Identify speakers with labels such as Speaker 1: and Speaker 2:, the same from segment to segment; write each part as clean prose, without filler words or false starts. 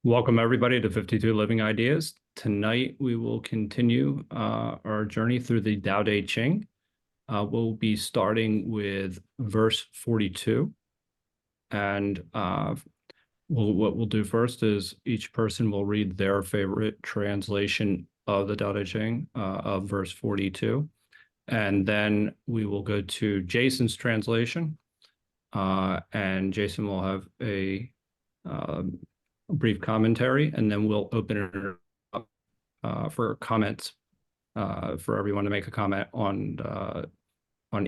Speaker 1: Welcome, everybody, to 52 Living Ideas. Tonight, we will continue our journey through the Tao Te Ching. We'll be starting with verse 42. And what we'll do first is each person will read their favorite translation of the Tao Te Ching of verse 42. And then we will go to Jason's translation. And Jason will have a brief commentary, and then we'll open it up for comments for everyone to make a comment on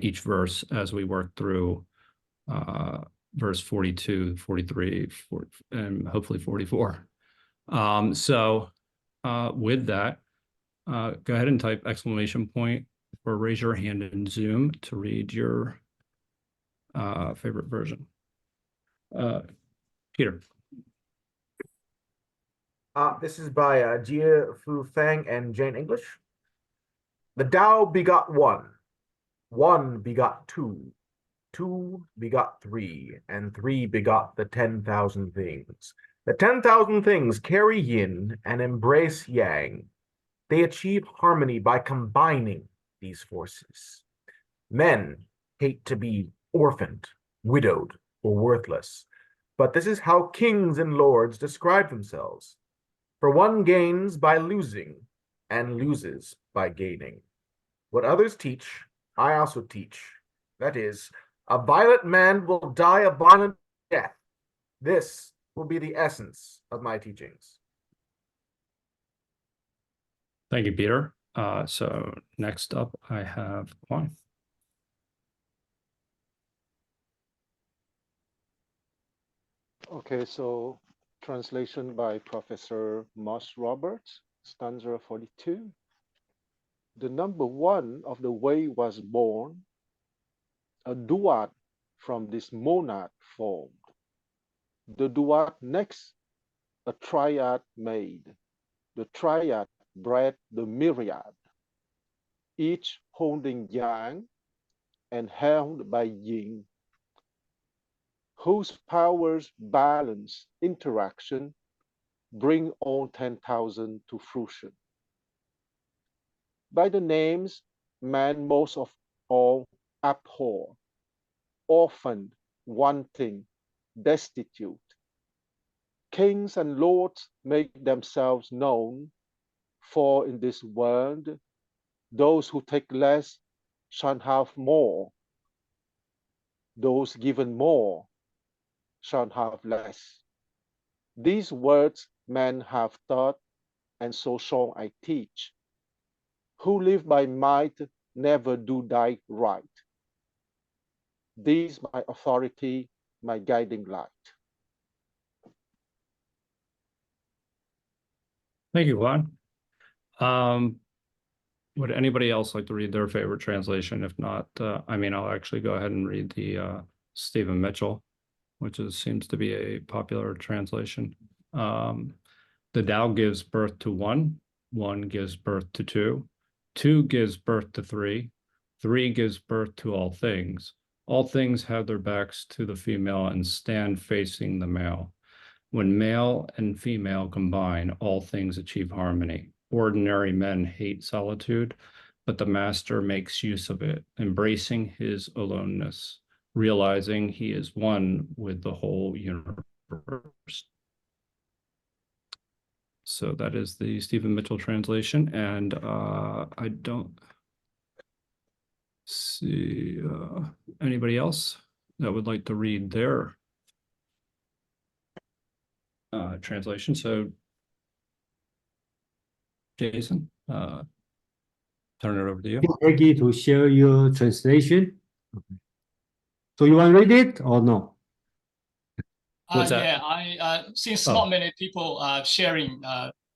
Speaker 1: each verse as we work through verse 42, 43, and hopefully 44. So with that, go ahead and type exclamation point or raise your hand in Zoom to read your favorite version. Peter.
Speaker 2: This is by Jia Fu Fang and Jane English. The Tao begot one, one begot two, two begot three, and three begot the 10,000 things. The 10,000 things carry yin and embrace yang. They achieve harmony by combining these forces. Men hate to be orphaned, widowed, or worthless, but this is how kings and lords describe themselves. For one gains by losing and loses by gaining. What others teach, I also teach. That is, a violent man will die a violent death. This will be the essence of my teachings.
Speaker 1: Thank you, Peter. So next up, I have Juan.
Speaker 3: Okay, so translation by Professor Moss Roberts, stanza 42. The number one of the way was born, a duad from this monad formed. The duad next a triad made. The triad bred the myriad, each holding yang and held by yin, whose powers balance interaction, bring all 10,000 to fruition. By the names man most of all abhor, orphaned, wanting, destitute. Kings and lords make themselves known, for in this world, those who take less shall have more. Those given more shall have less. These words men have taught, and so shall I teach. Who live by might never do thy right. These my authority, my guiding light.
Speaker 1: Thank you, Juan. Would anybody else like to read their favorite translation? If not, I'll actually go ahead and read the Stephen Mitchell, which seems to be a popular translation. The Tao gives birth to one, one gives birth to two, two gives birth to three, three gives birth to all things. All things have their backs to the female and stand facing the male. When male and female combine, all things achieve harmony. Ordinary men hate solitude, but the master makes use of it, embracing his aloneness, realizing he is one with the whole universe. So that is the Stephen Mitchell translation, and I don't see anybody else that would like to read their translation. So Jason, turn it over to you.
Speaker 4: Ready to share your translation? So you want to read it or no?
Speaker 1: What's that?
Speaker 5: Yeah, since not many people are sharing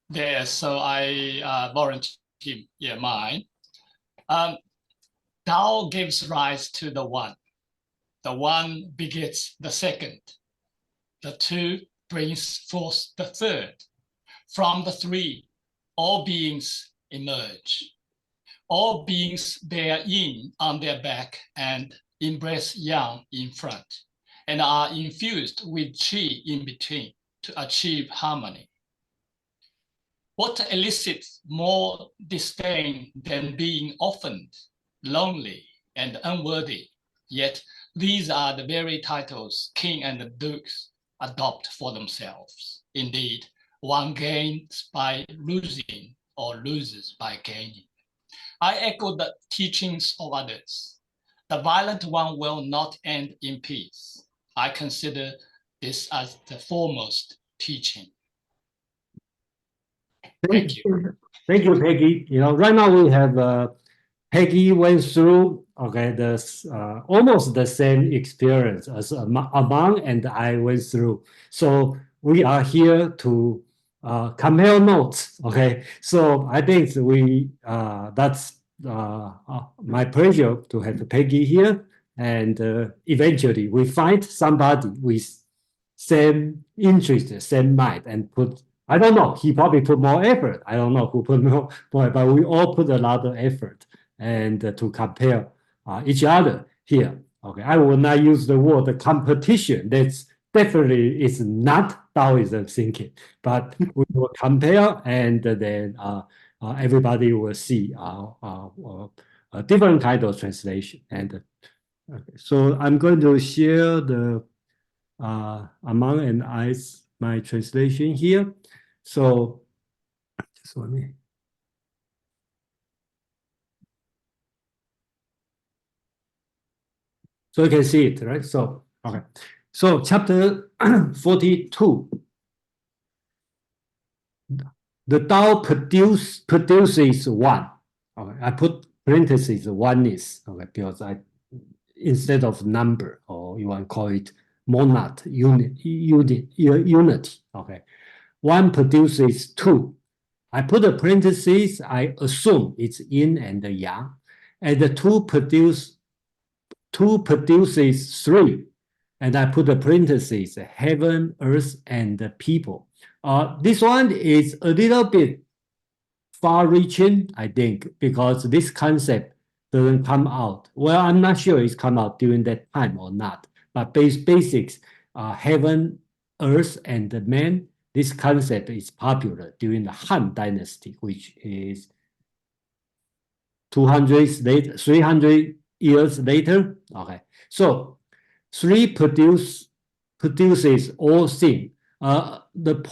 Speaker 5: there, so I volunteer mine. Tao gives rise to the one. The one begets the second. The two brings forth the third. From the three, all beings emerge. All beings bear yin on their back and embrace yang in front, and are infused with qi in between to achieve harmony. What elicits more disdain than being orphaned, lonely, and unworthy? Yet these are the very titles king and dukes adopt for themselves. Indeed, one gains by losing or loses by gaining. I echo the teachings of others. The violent one will not end in peace. I consider this as the foremost teaching. Thank you.
Speaker 4: Thank you, Peggy. You know, right now we have Peggy went through almost the same experience as Amang and I went through. So we are here to compare notes. Okay, so I think that's my pleasure to have Peggy here, and eventually we find somebody with same interest, same mind, and put. I don't know. He probably put more effort. I don't know who put more, but we all put a lot of effort and to compare each other here. Okay, I will not use the word competition. That's definitely is not Taoism thinking, but we will compare, and then everybody will see a different kind of translation. And okay, so I'm going to share the Among and I's my translation here. So just let me. So you can see it, right? So, okay. So chapter 42. The Tao produces one. Okay, I put parentheses oneness, okay, because instead of number, or you want to call it monad, unity. Okay. One produces two. I put a parentheses, I assume it's yin and the yang. And the two produces three. And I put a parentheses, heaven, earth, and the people. This one is a little bit far-reaching, I think, because this concept doesn't come out. Well, I'm not sure it's come out during that time or not. But basics, heaven, earth, and the man, this concept is popular during the Han Dynasty, which is 300 years later. Okay, so three produces all things. The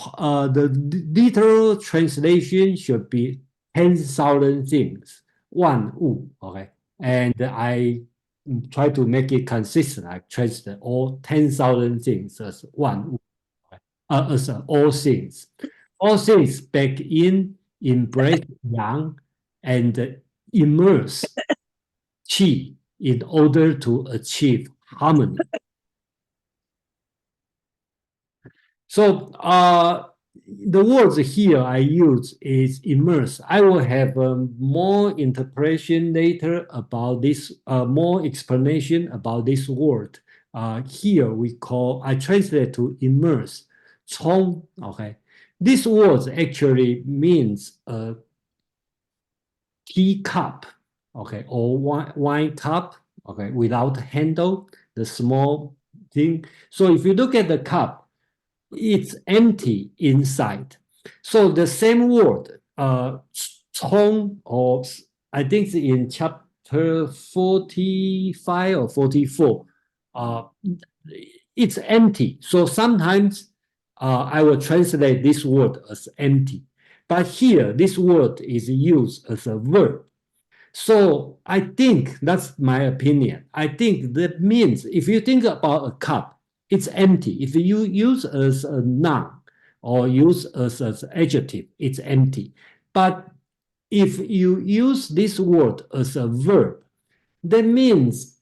Speaker 4: literal translation should be 10,000 things, 万物. Okay, and I try to make it consistent. I translate all 10,000 things as 万物, as all things. All things back in, embrace yang, and immerse qi in order to achieve harmony. So the words here I use is immerse. I will have more interpretation later about this, more explanation about this word. Here I translate to immerse, 冲, okay. This word actually means a teacup, okay, or wine cup, okay, without handle, the small thing. So if you look at the cup, it's empty inside. So the same word, 冲, or I think in chapter 45 or 44, it's empty. So sometimes I will translate this word as empty. But here, this word is used as a verb. So I think, that's my opinion, I think that means if you think about a cup, it's empty. If you use as a noun or use as an adjective, it's empty. But if you use this word as a verb, that means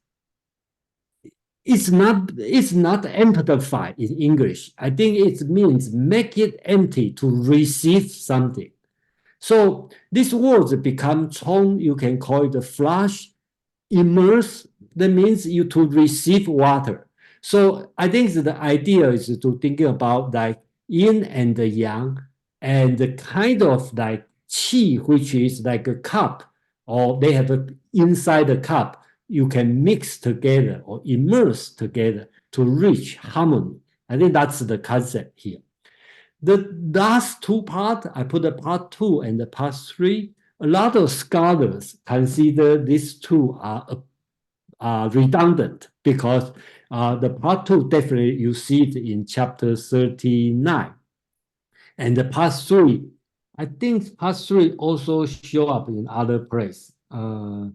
Speaker 4: it's not amplified in English. I think it means make it empty to receive something. So these words become 冲, you can call it a flush, immerse, that means you to receive water. So I think the idea is to think about like yin and the yang, and the kind of like qi, which is like a cup, or they have inside the cup, you can mix together or immerse together to reach harmony. I think that's the concept here. The last two parts, I put the part 2 and the part 3. A lot of scholars consider these two are redundant because the part 2 definitely you see it in chapter 39. And the part 3, I think part 3 also show up in other place. I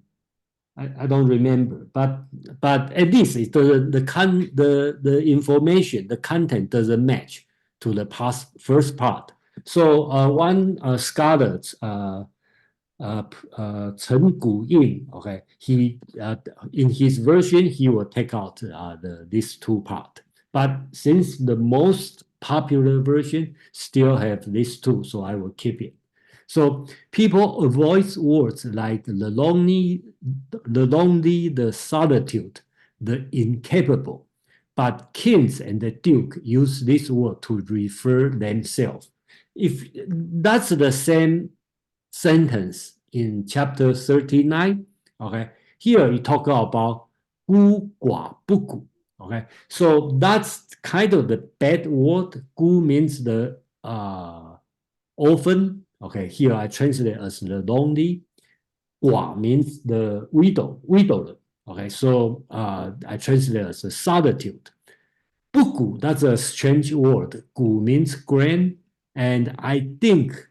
Speaker 4: don't remember, but at least it the information, the content doesn't match to the first part. So one scholar, Chen Guying, okay, he in his version he will take out these two part, but since the most popular version still have these two, so I will keep it. So people avoid words like the lonely, the solitude, the incapable. But kings and the duke use this word to refer themselves. If that's the same sentence in chapter 39, okay, here we talk about 孤寡不古, okay, so that's kind of the bad word. 孤 means the orphan. Okay, here I translate as the lonely. 寡 means the widower. Okay, so I translate as the solitude. 不古, that's a strange word. 古 means grand, and I think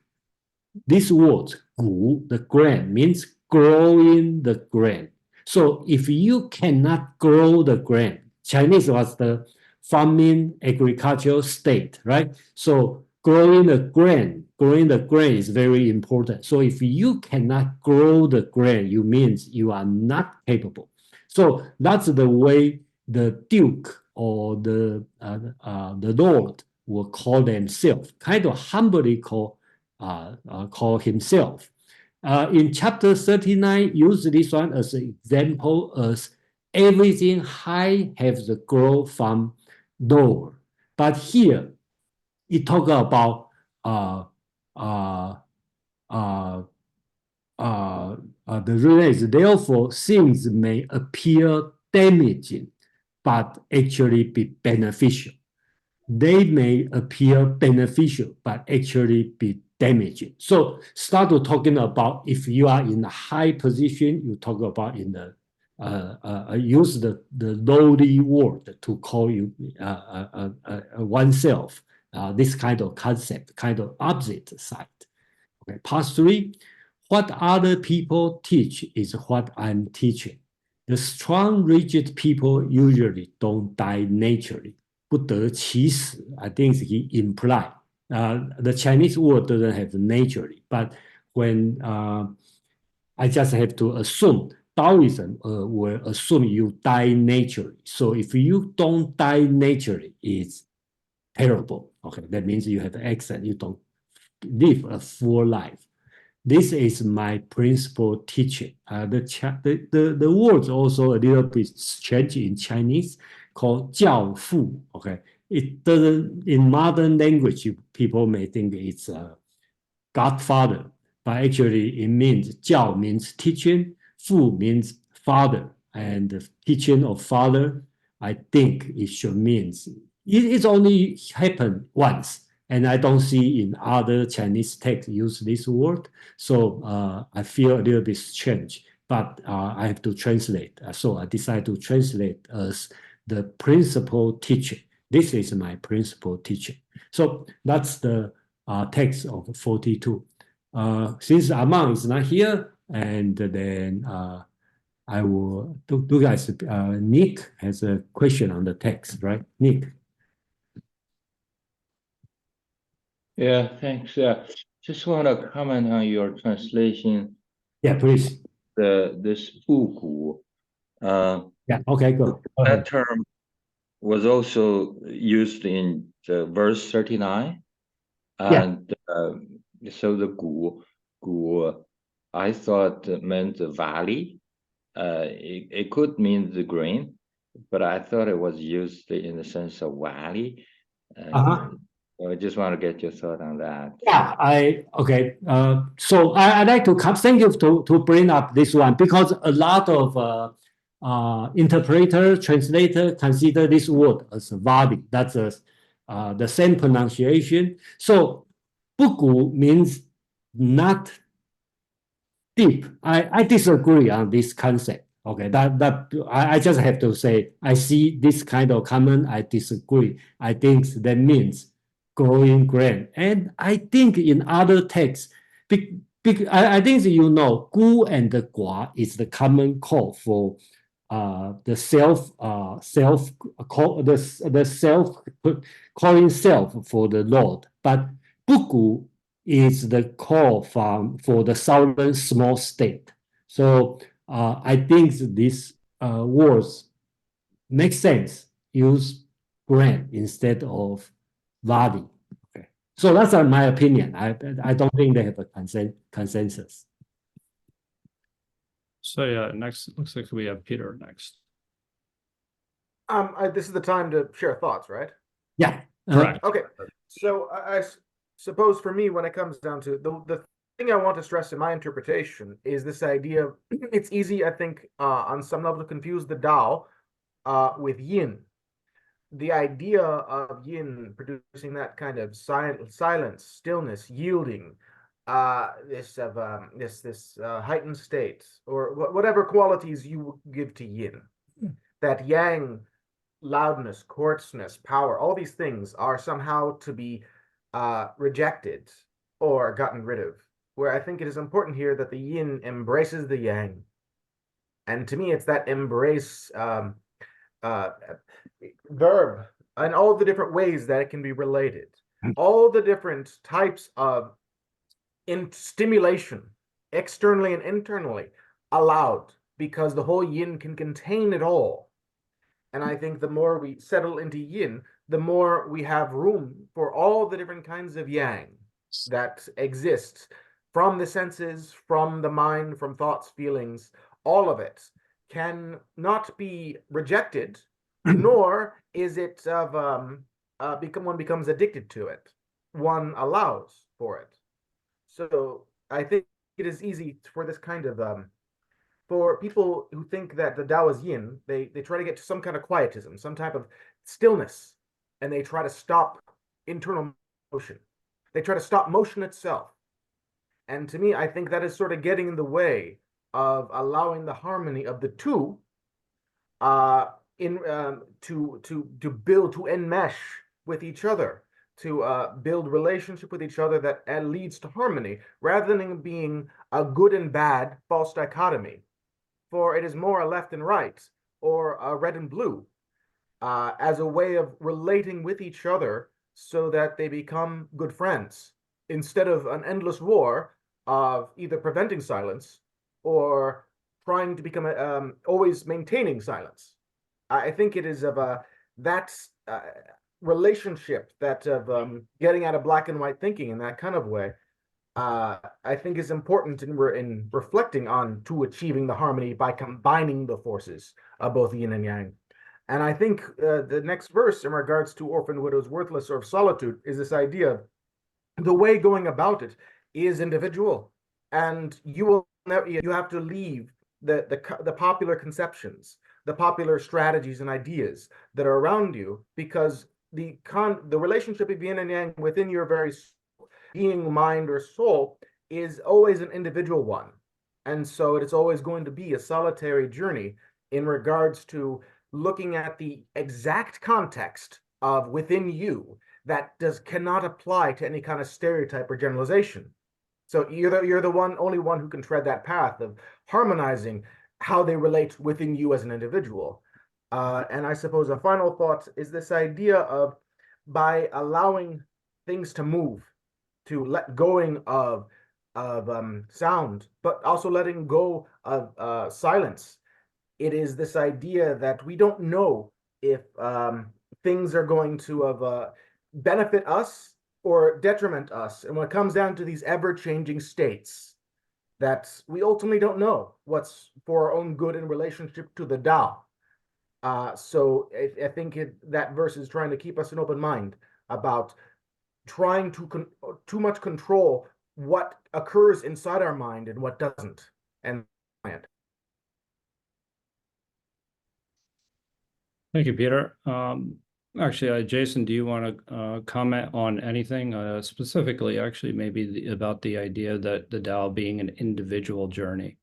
Speaker 4: this word 古, the grain, means growing the grain. So if you cannot grow the grain, Chinese was the farming agricultural state, right? So growing the grain is very important. So if you cannot grow the grain, you means you are not capable. So that's the way the duke or the lord will call themselves, kind of humbly call himself. In chapter 39, use this one as an example as everything high has the growth from lower. But here, it talk about the relation. Therefore, things may appear damaging, but actually be beneficial. They may appear beneficial, but actually be damaging. So start to talking about if you are in a high position, you talk about in the use the lowly word to call you oneself. This kind of concept, kind of opposite side. Okay, part 3. What other people teach is what I'm teaching. The strong, rigid people usually don't die naturally. 不得其死, I think he implied. The Chinese word doesn't have naturally, but when I just have to assume, Taoism will assume you die naturally. So if you don't die naturally, it's terrible. Okay, that means you have accident, you don't live a full life. This is my principal teaching. The words also a little bit changed in Chinese, called 教父. Okay, it doesn't in modern language people may think it's a godfather, but actually it means 教 means teaching, 父 means father, and the teaching of father, I think it should means it's only happened once. And I don't see in other Chinese texts use this word. So I feel a little bit strange, but I have to translate. So I decided to translate as the principal teaching. This is my principal teaching. So that's the text of 42. Since Amang is not here, and then I will, do guys, Nick has a question on the text, right? Nick.
Speaker 6: Yeah, thanks. Just want to comment on your translation.
Speaker 4: Yeah, please.
Speaker 6: This 复古.
Speaker 4: Yeah, okay, go
Speaker 6: That
Speaker 4: ahead.
Speaker 6: term was also used in the verse 39. And so the 古, I thought it meant the valley. It could mean the grain, but I thought it was used in the sense of valley. I just want to get your thought on that.
Speaker 4: Yeah, okay. So I'd like to thank you to bring up this one, because a lot of interpreter, translator consider this word as valley. That's a the same pronunciation. So 不古 means not deep. I disagree on this concept. Okay, that I just have to say I see this kind of comment. I disagree. I think that means growing grand. And I think in other texts, I think you know, gu and the gua is the common call for the self calling self for the Lord. But bugu is the call for the southern small state. So I think this words make sense. Use grand instead of vadi. Okay, so that's my opinion. I don't think they have a consensus.
Speaker 1: So yeah, next looks like we have Peter next.
Speaker 2: This is the time to share thoughts, right?
Speaker 4: Yeah.
Speaker 1: Correct.
Speaker 2: Okay. So I suppose for me, when it comes down to the thing I want to stress in my interpretation is this idea of it's easy, I think, on some level to confuse the Tao with yin. The idea of yin producing that kind of silence, stillness, yielding, this heightened state, or whatever qualities you give to yin. That yang, loudness, coarseness, power, all these things are somehow to be rejected or gotten rid of. Where I think it is important here that the yin embraces the yang. And to me, it's that embrace verb and all the different ways that it can be related. All the different types of stimulation, externally and internally, allowed, because the whole yin can contain it all. And I think the more we settle into yin, the more we have room for all the different kinds of yang that exist from the senses, from the mind, from thoughts, feelings. All of it can not be rejected, nor is it of one becomes addicted to it. One allows for it. So I think it is easy for this kind of for people who think that the Tao is yin, they try to get to some kind of quietism, some type of stillness, and they try to stop internal motion. They try to stop motion itself. And to me, I think that is sort of getting in the way of allowing the harmony of the two to build, to enmesh with each other, to build relationship with each other that leads to harmony, rather than being a good and bad false dichotomy. For it is more a left and right, or a red and blue, as a way of relating with each other so that they become good friends, instead of an endless war of either preventing silence or trying to become always maintaining silence. I think it is of that relationship, that of getting out of black and white thinking in that kind of way, I think is important in reflecting on to achieving the harmony by combining the forces of both yin and yang. And I think the next verse in regards to orphan, widows, worthless, or solitude is this idea of the way going about it is individual, and you have to leave the popular conceptions, the popular strategies and ideas that are around you, because the relationship of yin and yang within your very being, mind, or soul is always an individual one. And so it's always going to be a solitary journey in regards to looking at the exact context of within you that cannot apply to any kind of stereotype or generalization. So you're the only one who can tread that path of harmonizing how they relate within you as an individual. And I suppose a final thought is this idea of, by allowing things to move, to let going of sound, but also letting go of silence. It is this idea that we don't know if things are going to benefit us or detriment us. And when it comes down to these ever-changing states, that we ultimately don't know what's for our own good in relationship to the Tao. So I think that verse is trying to keep us an open mind about trying to too much control what occurs inside our mind and what doesn't. And
Speaker 1: Thank you, Peter. Actually, Jason, do you want to comment on anything specifically, actually, maybe about the idea that the Tao being an individual journey?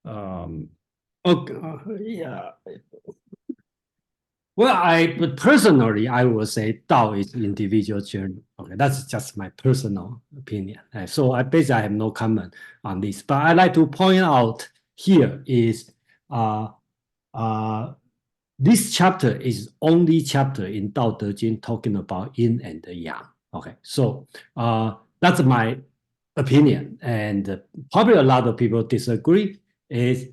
Speaker 4: Okay, yeah. Well, personally, I would say Tao is individual journey. Okay, that's just my personal opinion. So I basically have no comment on this. But I like to point out here is this chapter is only chapter in Dao De Jing talking about yin and yang. Okay, so that's my opinion, and probably a lot of people disagree. Is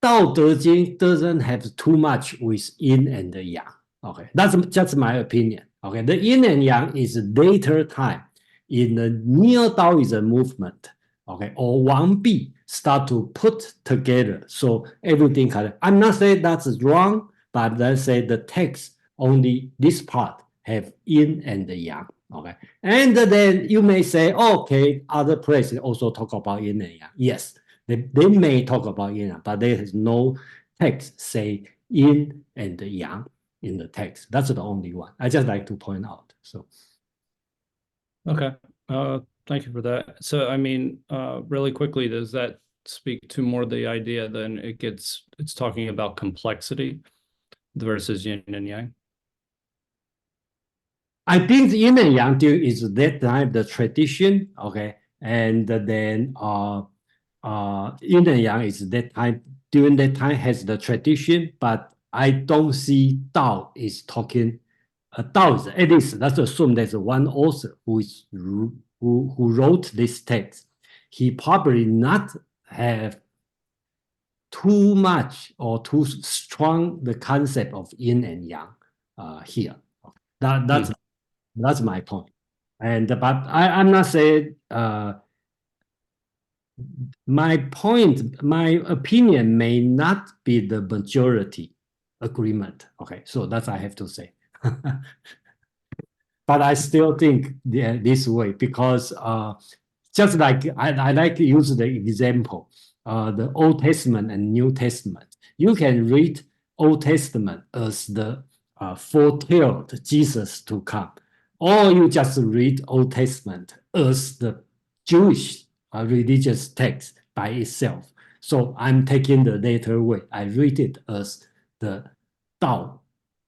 Speaker 4: Dao De Jing doesn't have too much with yin and yang. Okay, that's just my opinion. Okay, the yin and yang is later time in the Neo Taoism movement. Okay, or Wang Bi start to put together. So everything kind of, I'm not saying that's wrong, but let's say the text only this part have yin and yang. Okay, and then you may say, okay, other places also talk about yin and yang. Yes, they may talk about yin, but there is no text say yin and yang in the text. That's the only one. I just like to point out. So
Speaker 1: Okay. Thank you for that. So, I mean, really quickly, does that speak to more the idea then it's talking about complexity versus yin and yang?
Speaker 4: I think the yin and yang is that time the tradition, okay, and then yin and yang is that time during that time has the tradition, but I don't see Tao is talking. Tao is at least let's assume there's one author who wrote this text. He probably not have too much or too strong the concept of yin and yang here. That's my point. And but I'm not saying my point, my opinion may not be the majority agreement. Okay, so that's I have to say. But I still think this way because just like I like to use the example, the Old Testament and New Testament. You can read Old Testament as the foretold Jesus to come, or you just read Old Testament as the Jewish religious text by itself. So I'm taking the later way. I read it as the Tao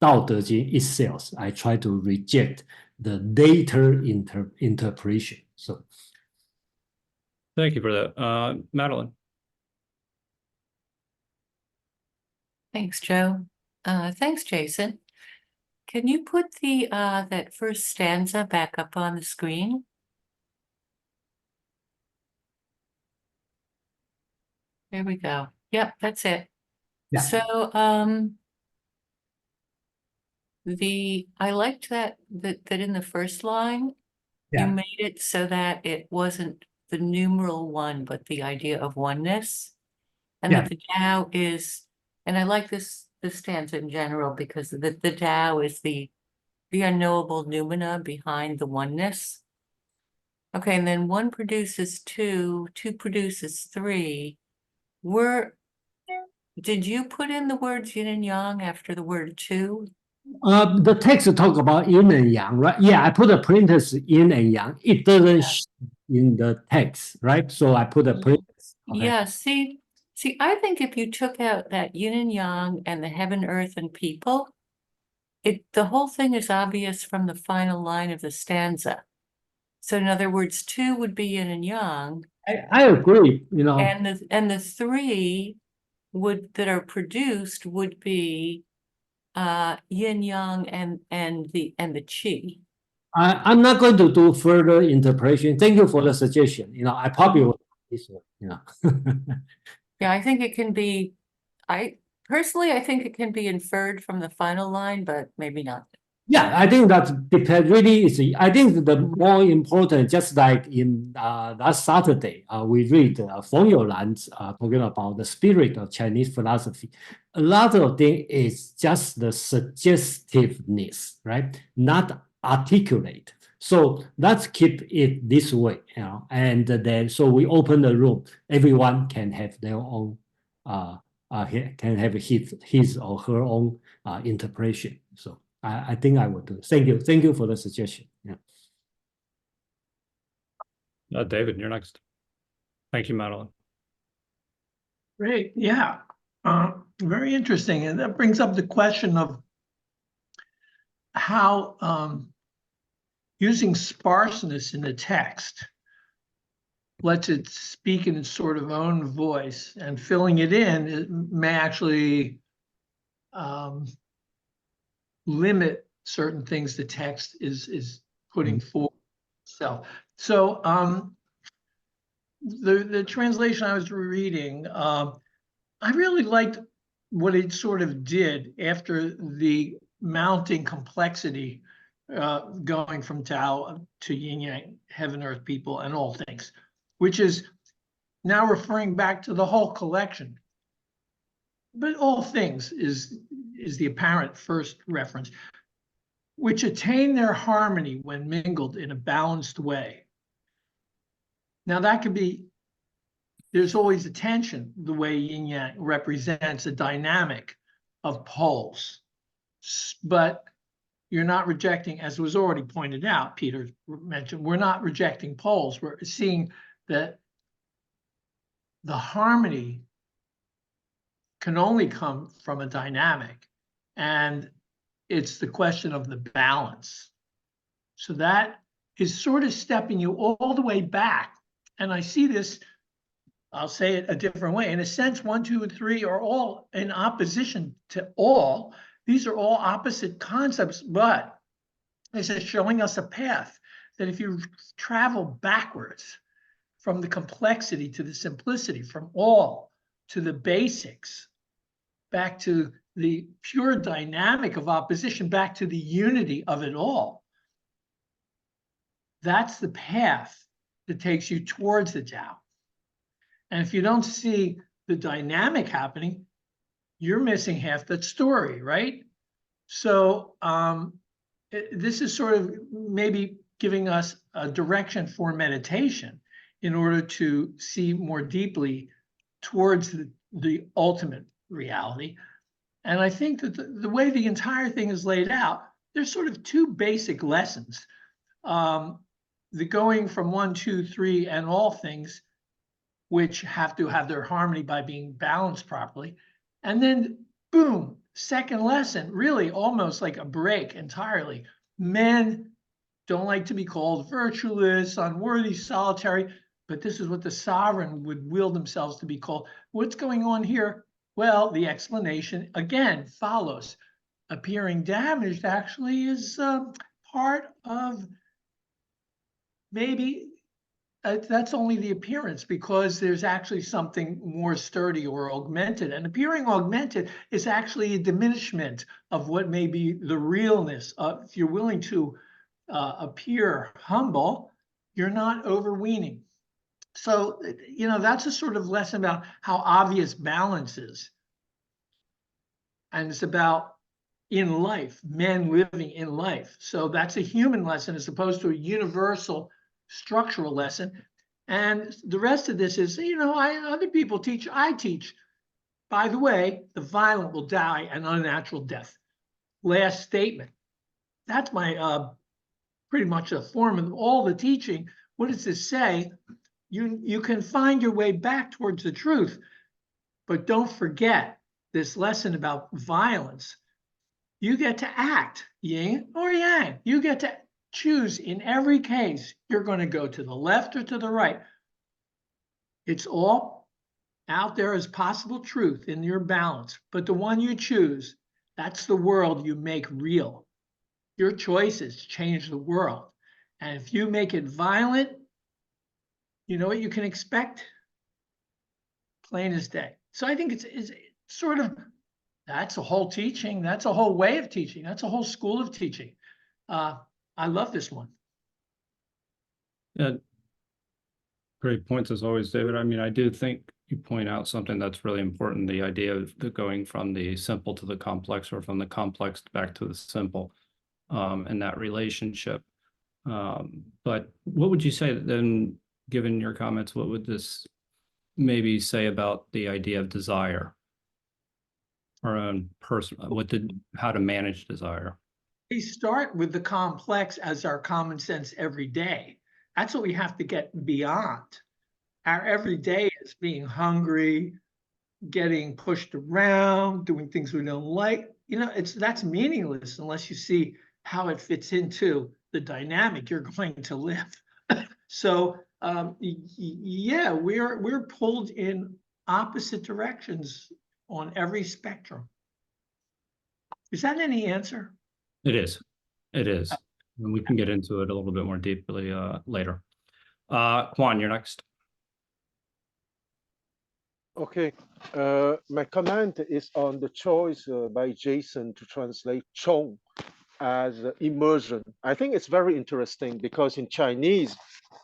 Speaker 4: De Jing itself. I try to reject the later interpretation. So
Speaker 1: Thank you for that. Madeline.
Speaker 7: Thanks, Joe. Thanks, Jason. Can you put the that first stanza back up on the screen? There we go. Yep, that's it.
Speaker 4: Yeah.
Speaker 7: So I liked that in the first line,
Speaker 4: Yeah.
Speaker 7: you made it so that it wasn't the numeral one, but the idea of oneness. And
Speaker 4: Yeah.
Speaker 7: that the Tao is, and I like this stanza in general because the Tao is the unknowable noumena behind the oneness. Okay, and then one produces two produces three. Did you put in the words yin and yang after the word two?
Speaker 4: The text talk about yin and yang, right? Yeah, I put a parenthesis yin and yang. It doesn't in the text, right? So I put a parenthesis. Okay.
Speaker 7: Yeah, see, I think if you took out that yin and yang and the heaven, earth, and people, the whole thing is obvious from the final line of the stanza. So in other words, two would be yin and yang.
Speaker 4: I agree, you know.
Speaker 7: And the three that are produced would be yin yang and the qi.
Speaker 4: I'm not going to do further interpretation. Thank you for the suggestion. You know, I probably will this one, you know.
Speaker 7: Yeah, I think it can be, I think it can be inferred from the final line, but maybe not.
Speaker 4: Yeah, I think that depends really. I think the more important, just like in last Saturday, we read Feng Youlan's talking about the spirit of Chinese philosophy. A lot of things is just the suggestiveness, right? Not articulate. So let's keep it this way, you know. And then so we open the room. Everyone can have their own can have his or her own interpretation. So I think I would do. Thank you for the suggestion. Yeah.
Speaker 1: David, you're next. Thank you, Madeline.
Speaker 8: Great, yeah, very interesting, and that brings up the question of how using sparseness in the text lets it speak in its sort of own voice, and filling it in, it may actually limit certain things the text is putting forward itself. So the translation I was reading, I really liked what it sort of did after the mounting complexity going from Tao to Yin Yang, heaven, earth, people, and all things, which is now referring back to the whole collection. But all things is the apparent first reference, which attain their harmony when mingled in a balanced way. Now that could be, there's always a tension, the way yin yang represents a dynamic of poles. But you're not rejecting, as was already pointed out, Peter mentioned, we're not rejecting poles. We're seeing that the harmony can only come from a dynamic, and it's the question of the balance. So that is sort of stepping you all the way back. And I see this, I'll say it a different way. In a sense, 1, 2, and 3 are all in opposition to all. These are all opposite concepts, but this is showing us a path that if you travel backwards from the complexity to the simplicity, from all to the basics, back to the pure dynamic of opposition, back to the unity of it all, that's the path that takes you towards the Tao. And if you don't see the dynamic happening, you're missing half that story, right? So this is sort of maybe giving us a direction for meditation in order to see more deeply towards the ultimate reality. And I think that the way the entire thing is laid out, there's sort of two basic lessons. The going from 1, 2, 3 and all things, which have to have their harmony by being balanced properly. And then boom, second lesson, really almost like a break entirely. Men don't like to be called virtuous, unworthy, solitary, but this is what the sovereign would will themselves to be called. What's going on here? Well, the explanation again follows. Appearing damaged actually is part of maybe that's only the appearance, because there's actually something more sturdy or augmented. And appearing augmented is actually a diminishment of what may be the realness of, if you're willing to appear humble, you're not overweening. So, you know, that's a sort of lesson about how obvious balance is. And it's about in life, men living in life. So that's a human lesson as opposed to a universal structural lesson. And the rest of this is, you know, other people teach, I teach. By the way, the violent will die an unnatural death. Last statement. That's my pretty much a form of all the teaching. What does this say? You can find your way back towards the truth, but don't forget this lesson about violence. You get to act, yin or yang. You get to choose in every case. You're going to go to the left or to the right. It's all out there as possible truth in your balance. But the one you choose, that's the world you make real. Your choices change the world. And if you make it violent, you know what you can expect? Plain as day. So I think it's sort of, that's a whole teaching. That's a whole way of teaching. That's a whole school of teaching. I love this one.
Speaker 1: Yeah, great points as always, David. I mean, I do think you point out something that's really important, the idea of the going from the simple to the complex, or from the complex back to the simple, and that relationship. But what would you say then, given your comments, what would this maybe say about the idea of desire? our own person, how to manage desire.
Speaker 8: We start with the complex as our common sense every day. That's what we have to get beyond. Our everyday is being hungry, getting pushed around, doing things we don't like. That's meaningless unless you see how it fits into the dynamic you're going to live. So yeah, we're pulled in opposite directions on every spectrum. Is that any answer?
Speaker 1: It is. It is. And we can get into it a little bit more deeply later. Quan, you're next.
Speaker 3: Okay, my comment is on the choice by Jason to translate Chong as immersion. I think it's very interesting because in Chinese,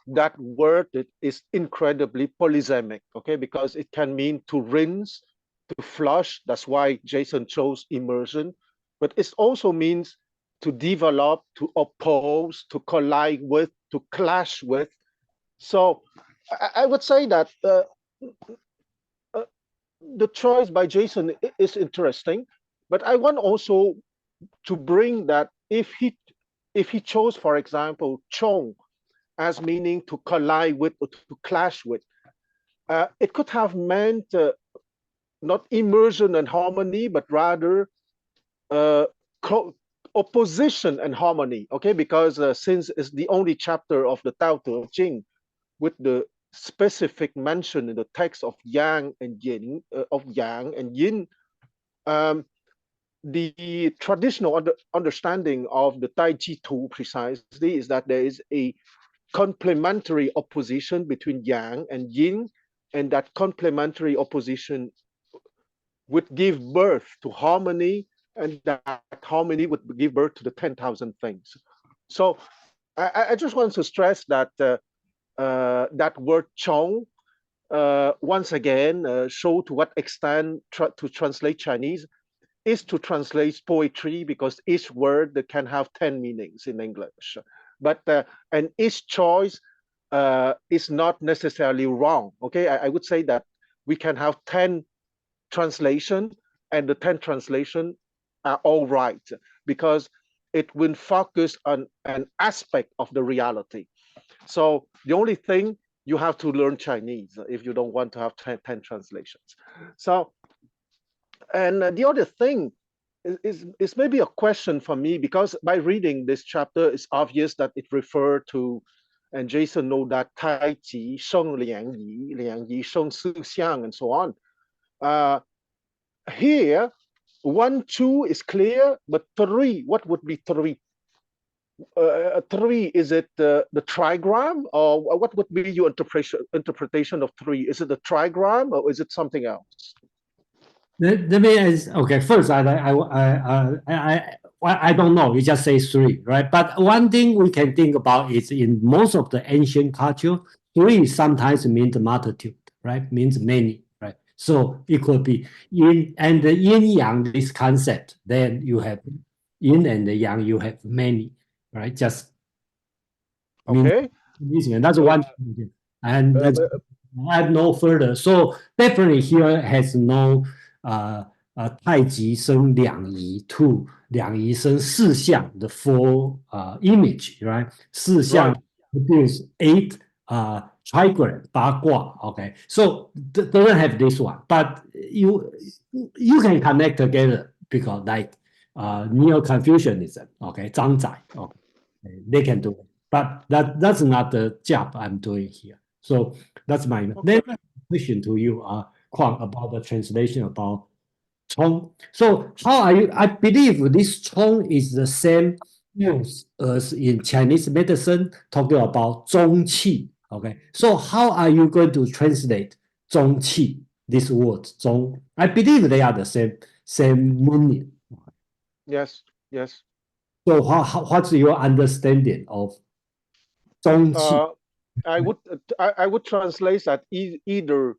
Speaker 3: that word is incredibly polysemic, okay, because it can mean to rinse, to flush. That's why Jason chose immersion, but it also means to develop, to oppose, to collide with, to clash with. So I would say that the choice by Jason is interesting, but I want also to bring that if he chose, for example, Chong as meaning to collide with or to clash with, it could have meant not immersion and harmony, but rather opposition and harmony. Okay, because since it's the only chapter of the Tao Te Ching with the specific mention in the text of yang and yin, the traditional understanding of the Tai Chi Tu precisely is that there is a complementary opposition between yang and yin, and that complementary opposition would give birth to harmony, and that harmony would give birth to the 10,000 things. So I just want to stress that that word Chong, once again, show to what extent to translate Chinese is to translate poetry, because each word can have 10 meanings in English. But and each choice is not necessarily wrong. Okay, I would say that we can have 10 translation, and the 10 translation are all right, because it will focus on an aspect of the reality. So the only thing, you have to learn Chinese if you don't want to have 10 translations. So, and the other thing is maybe a question for me, because by reading this chapter, it's obvious that it referred to, and Jason know that Tai Chi, Sheng Liang Yi, Liang Yi, Sheng Su Xiang, and so on. Here, 1, 2 is clear, but 3, what would be 3? 3, is it the trigram, or what would be your interpretation of 3? Is it the trigram, or is it something else?
Speaker 4: Let me okay. First, I don't know. You just say 3, right? But one thing we can think about is in most of the ancient culture, 3 sometimes means multitude, right? Means many, right? So it could be yin and the yin yang, this concept. Then you have yin and the yang, you have many, right? Just
Speaker 3: okay.
Speaker 4: That's one thing. And that's add no further. So definitely here has no 太极生两仪 two 两仪生四象 the four image, right? 四象 produce 8 trigram 八卦. Okay, so doesn't have this one, but you can connect together because like Neo-Confucianism, okay, 张载, okay, they can do it, but that's not the job I'm doing here. So that's my question to you, Kwang, about the translation about Chong. So how are you? I believe this Chong is the same use as in Chinese medicine, talking about 中气. Okay, so how are you going to translate 中气? This word 中, I believe they are the same meaning.
Speaker 3: Yes, yes.
Speaker 4: So what's your understanding of 中气?
Speaker 3: I would translate that either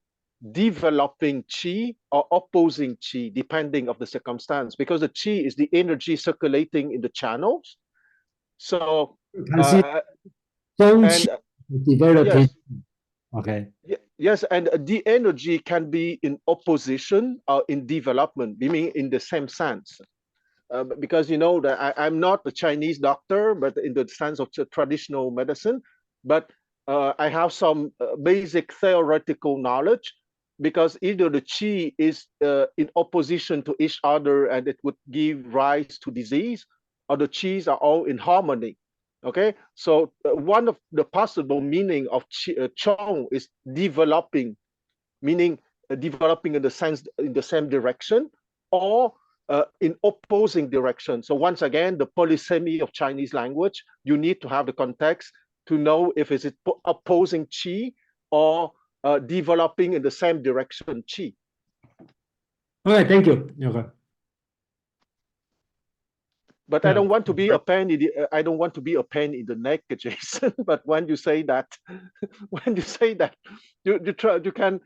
Speaker 3: developing qi or opposing qi, depending of the circumstance, because the qi is the energy circulating in the channels. So
Speaker 4: developing.
Speaker 3: yes,
Speaker 4: Okay.
Speaker 3: Yes, and the energy can be in opposition or in development, meaning in the same sense. Because you know that I'm not a Chinese doctor, but in the sense of traditional medicine, but I have some basic theoretical knowledge, because either the qi is in opposition to each other and it would give rise to disease, or the qis are all in harmony. Okay, so one of the possible meaning of chong is developing, meaning developing in the sense in the same direction, or in opposing direction. So once again, the polysemy of Chinese language, you need to have the context to know if it's opposing qi or developing in the same direction qi.
Speaker 4: Okay, thank you. Okay.
Speaker 3: But I don't want to be a pain in the, I don't want to be a pain in the neck, Jason. But when you say that, when you say that, you can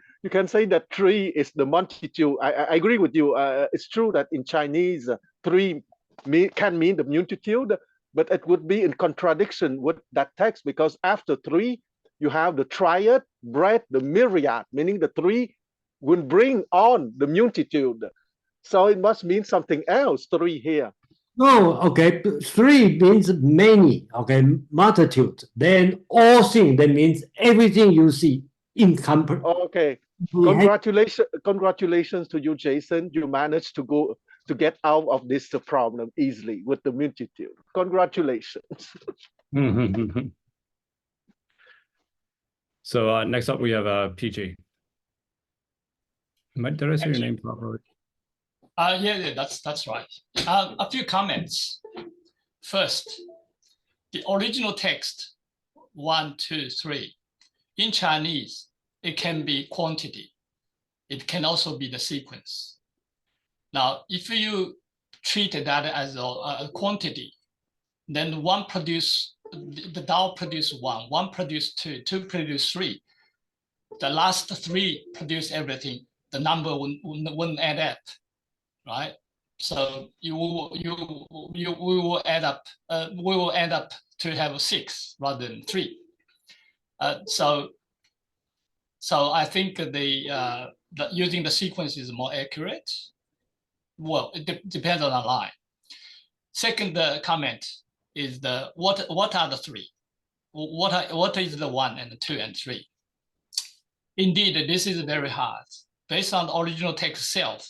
Speaker 3: say that three is the multitude. I agree with you. It's true that in Chinese, three can mean the multitude, but it would be in contradiction with that text, because after three, you have the triad, bread, the myriad, meaning the three will bring on the multitude. So it must mean something else, three here.
Speaker 4: No, okay. Three means many, okay, multitude. Then all thing, that means everything you see in company.
Speaker 3: Okay. Congratulations to you, Jason. You managed to get out of this problem easily with the multitude. Congratulations.
Speaker 1: So next up we have PG. Did I say your name properly?
Speaker 5: Yeah, that's right. A few comments. First, the original text 1, 2, 3 in Chinese, it can be quantity. It can also be the sequence. Now, if you treat that as a quantity, then one produce, the Tao produce one, one produce two, two produce three. The last three produce everything. The number wouldn't add up, right? So we will end up to have 6 rather than 3. So I think the using the sequence is more accurate. Well, it depends on the line. Second comment is what are the 3? What is the 1 and the 2 and 3? Indeed, this is very hard. Based on the original text itself,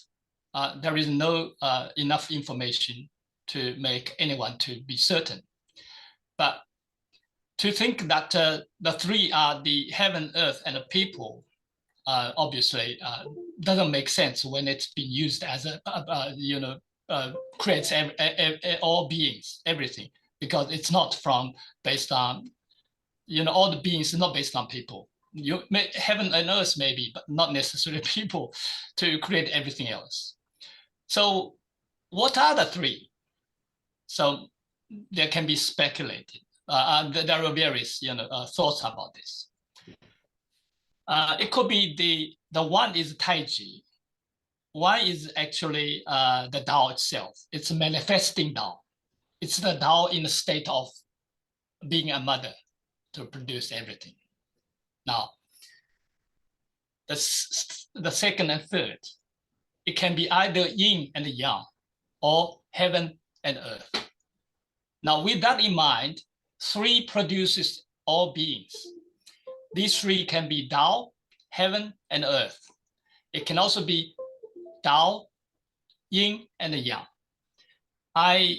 Speaker 5: there is no enough information to make anyone to be certain. But to think that the 3 are the heaven, earth, and the people, obviously doesn't make sense when it's been used as creates all beings, everything, because it's not based on, all the beings are not based on people. Heaven and earth maybe, but not necessarily people to create everything else. So what are the 3? So there can be speculated. There are various thoughts about this. It could be the 1 is Taiji. 1 is actually the Tao itself. It's a manifesting Tao. It's the Tao in the state of being a mother to produce everything. Now, the 2nd and 3rd, it can be either yin and yang, or heaven and earth. Now, with that in mind, 3 produces all beings. These 3 can be Tao, heaven, and earth. It can also be Tao, yin, and yang. My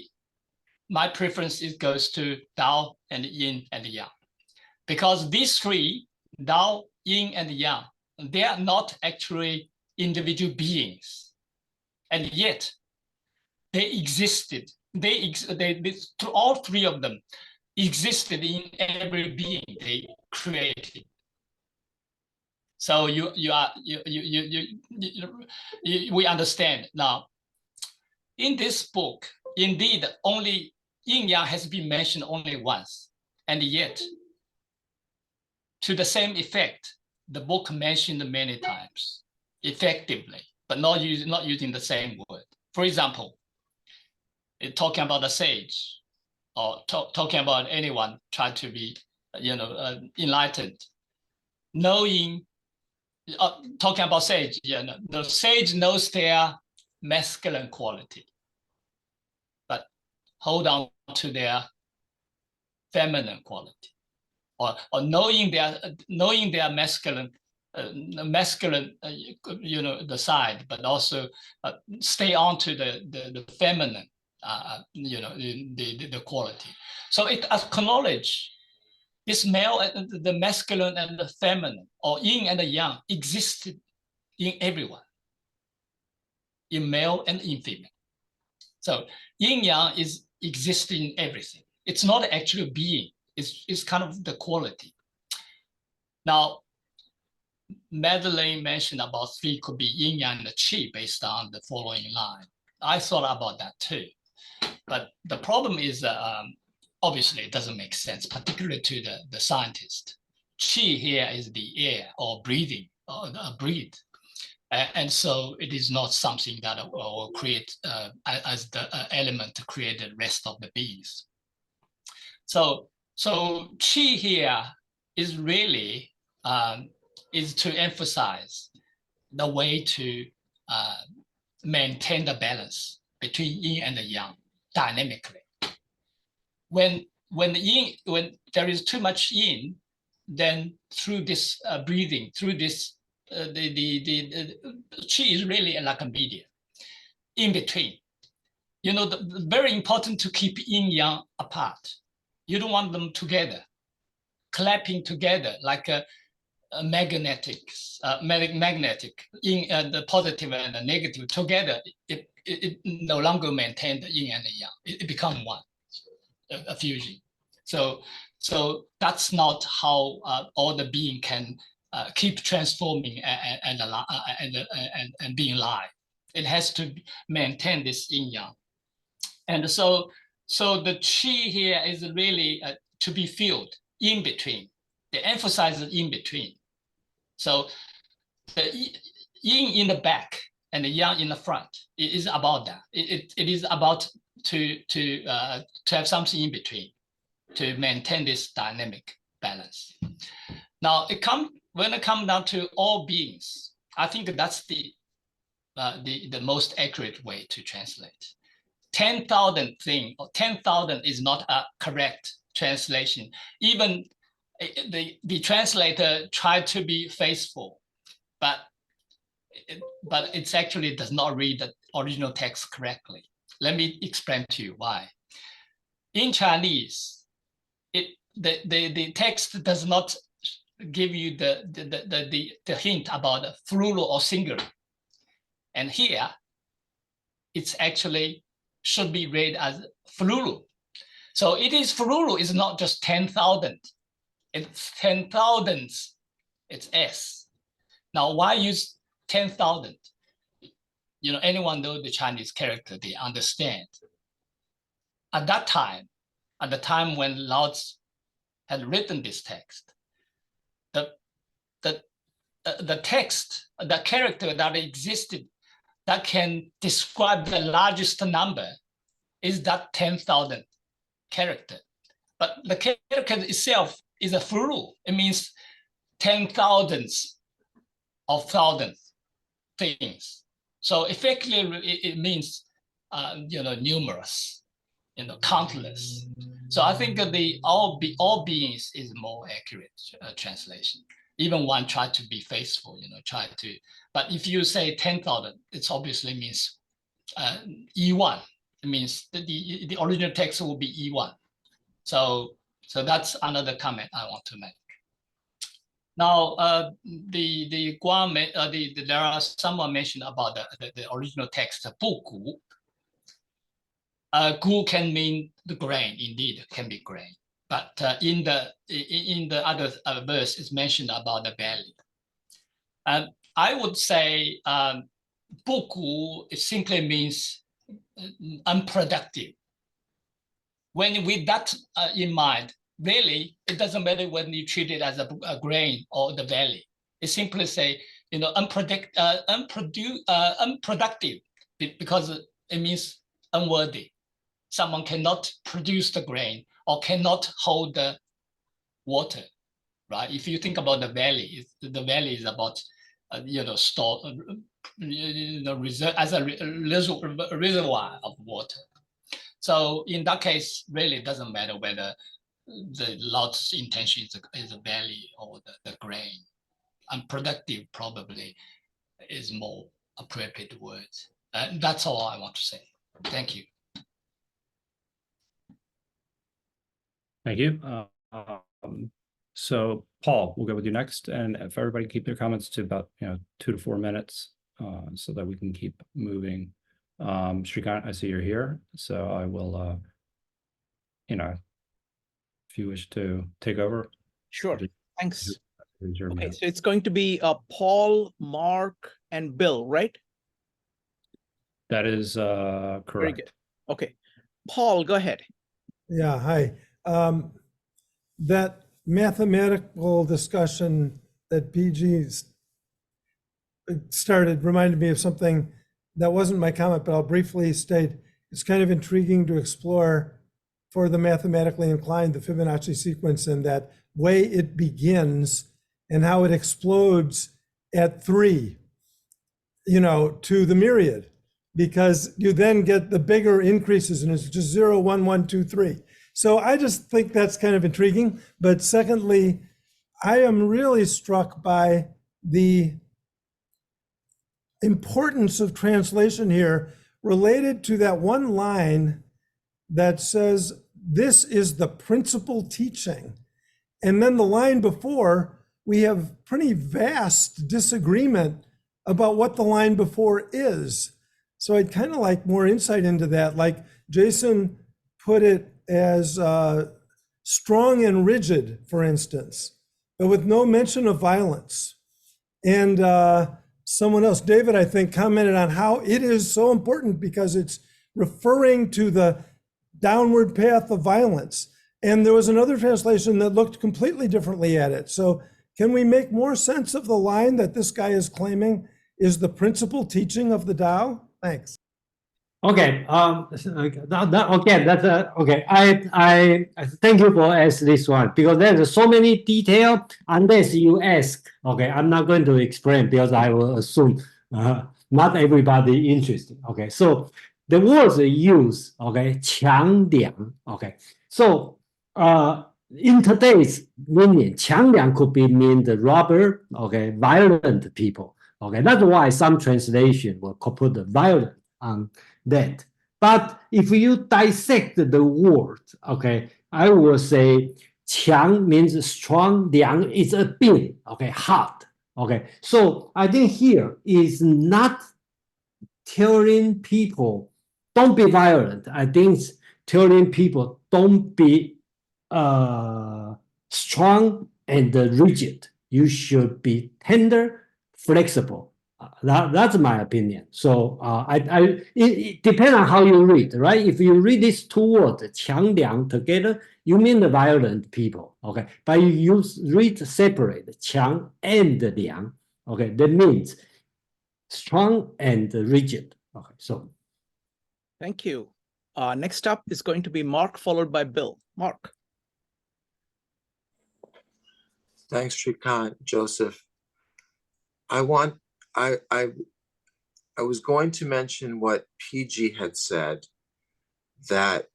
Speaker 5: preference goes to Tao and yin and yang, because these 3, Tao, yin, and yang, they are not actually individual beings, and yet they existed. All 3 of them existed in every being they created. So we understand now. In this book, indeed, only yin yang has been mentioned only once, and yet, to the same effect, the book mentioned many times, effectively, but not using the same word. For example, talking about a sage, or talking about anyone trying to be, enlightened, knowing talking about sage, the sage knows their masculine quality, but hold on to their feminine quality, or knowing their masculine, the side, but also stay on to the feminine, the quality. So it acknowledge this male, the masculine and the feminine, or yin and the yang, existed in everyone, in male and in female. So yin yang is existing in everything. It's not actually being, it's kind of the quality. Now, Madeline mentioned about 3 could be yin yang and the qi based on the following line. I thought about that too. But the problem is, obviously, it doesn't make sense, particularly to the scientist. Qi here is the air or breathing, or breathe. And so it is not something that will create as the element to create the rest of the beings. So qi here is really is to emphasize the way to maintain the balance between yin and the yang dynamically. When there is too much yin, then through this breathing, through this the qi is really like a medium in between. Very important to keep yin yang apart. You don't want them together, clapping together like a magnetic, in the positive and the negative together. It no longer maintain the yin and the yang. It become one, a fusion. So that's not how all the being can keep transforming and being alive. It has to maintain this yin yang. And so the qi here is really to be filled in between. They emphasize the in between. So the yin in the back and the yang in the front, it is about that. It is about to have something in between to maintain this dynamic balance. Now when it comes down to all beings, I think that's the most accurate way to translate. 10,000 thing, or 10,000 is not a correct translation. Even the translator tried to be faithful, but it actually does not read the original text correctly. Let me explain to you why. In Chinese, the text does not give you the hint about plural or singular. And here, it's actually should be read as plural. So it is plural, is not just 10,000. It's 10,000s, it's S. Now, why use 10,000? Anyone know the Chinese character, they understand. At that time, at the time when Laozi had written this text, the text, the character that existed that can describe the largest number is that 10,000 character. But the character itself is a plural. It means 10,000s of thousands things. So effectively, it means numerous, countless. So I think that the all beings is more accurate translation. Even one tried to be faithful, but if you say 10,000, it obviously means E1. It means the original text will be E1. So that's another comment I want to make. Now, there are someone mentioned about the original text, 不古. Gu can mean the grain, indeed, can be grain. But in the other verse, it's mentioned about the belly. And I would say 不古, it simply means unproductive. When with that in mind, really, it doesn't matter when you treat it as a grain or the valley. It simply say, unproductive, because it means unworthy. Someone cannot produce the grain or cannot hold the water, right? If you think about the valley is about store, as a reservoir of water. So in that case, really doesn't matter whether the Laozi's intention is a belly or the grain. Unproductive probably is more appropriate words. That's all I want to say. Thank you.
Speaker 1: Thank you. So Paul, we'll go with you next. And if everybody keep their comments to about 2 to 4 minutes so that we can keep moving. Shrikant, I see you're here. So I will, if you wish to take over.
Speaker 9: Sure, thanks. Okay,
Speaker 1: So
Speaker 9: so it's going to be Paul, Mark, and Bill, right?
Speaker 1: that is correct.
Speaker 9: Very good. Okay, Paul, go ahead.
Speaker 10: Yeah, hi. That mathematical discussion that PG started reminded me of something that wasn't my comment, but I'll briefly state it's kind of intriguing to explore for the mathematically inclined the Fibonacci sequence and that way it begins and how it explodes at 3, to the myriad, because you then get the bigger increases and it's just 0, 1, 1, 2, 3. So I just think that's kind of intriguing. But secondly, I am really struck by the importance of translation here related to that one line that says, this is the principal teaching. And then the line before, we have pretty vast disagreement about what the line before is. So I'd kind of like more insight into that. Like Jason put it as strong and rigid, for instance, but with no mention of violence. And someone else, David, I think, commented on how it is so important because it's referring to the downward path of violence. And there was another translation that looked completely differently at it. So can we make more sense of the line that this guy is claiming is the principal teaching of the Tao? Thanks.
Speaker 4: Okay. Okay. I thank you for asking this one because there's so many detail. Unless you ask, okay, I'm not going to explain because I will assume not everybody interested. Okay, so the words used, okay, 强梁. Okay, so in today's meaning, 强梁 could be mean the robber, okay, violent people. Okay, that's why some translation will put the violent on that. But if you dissect the word, okay, I will say 强 means strong, 梁 is a being, okay, hard. Okay, so I think here is not telling people don't be violent. I think it's telling people don't be strong and rigid. You should be tender, flexible. That's my opinion. So it depends on how you read, right? If you read these two words, 强梁 together, you mean the violent people, okay? But you read separate, 强 and 梁, okay? That means strong and rigid. Okay, so.
Speaker 9: Thank you. Next up is going to be Mark, followed by Bill. Mark.
Speaker 11: Thanks, Shrikant, Joseph. I was going to mention what PG had said, that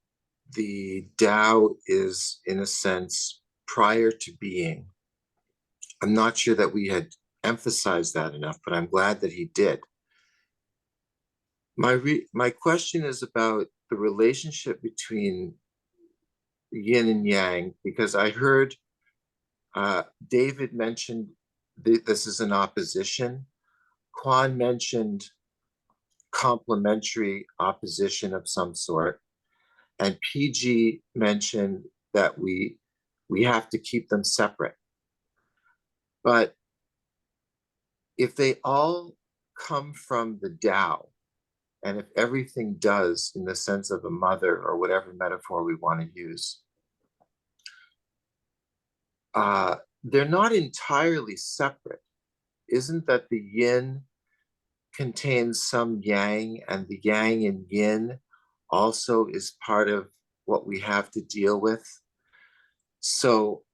Speaker 11: the Tao is, in a sense, prior to being. I'm not sure that we had emphasized that enough, but I'm glad that he did. My question is about the relationship between yin and yang, because I heard David mentioned this is an opposition. Quan mentioned complementary opposition of some sort. And PG mentioned that we have to keep them separate. But if they all come from the Tao, and if everything does in the sense of a mother or whatever metaphor we want to use, they're not entirely separate. Isn't that the yin contains some yang, and the yang in yin also is part of what we have to deal with? So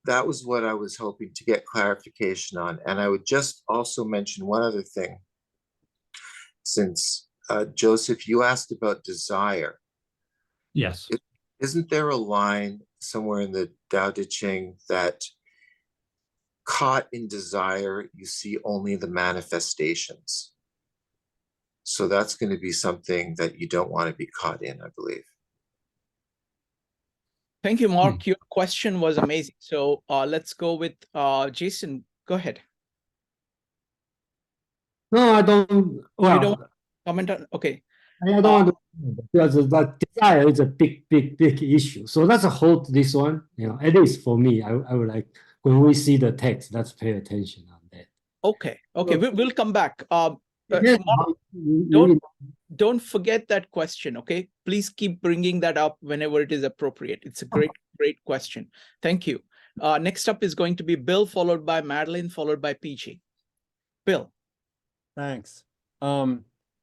Speaker 11: that was what I was hoping to get clarification on. And I would just also mention one other thing. Since Joseph, you asked about desire.
Speaker 1: Yes.
Speaker 11: Isn't there a line somewhere in the Tao Te Ching that caught in desire, you see only the manifestations? So that's going to be something that you don't want to be caught in, I believe.
Speaker 9: Thank you, Mark. Your question was amazing. So let's go with Jason. Go ahead.
Speaker 4: No, I don't.
Speaker 9: You
Speaker 4: Well,
Speaker 9: don't comment on. Okay.
Speaker 4: I don't want to, because that desire is a big, big, big issue. So let's hold this one. You know, at least for me, I would like, when we see the text, let's pay attention on that.
Speaker 9: Okay. Okay. We'll come back.
Speaker 4: Yes,
Speaker 9: Mark, don't forget that question. Okay. Please keep bringing that up whenever it is appropriate. It's a great, great question. Thank you. Next up is going to be Bill, followed by Madeline, followed by PG. Bill.
Speaker 12: Thanks.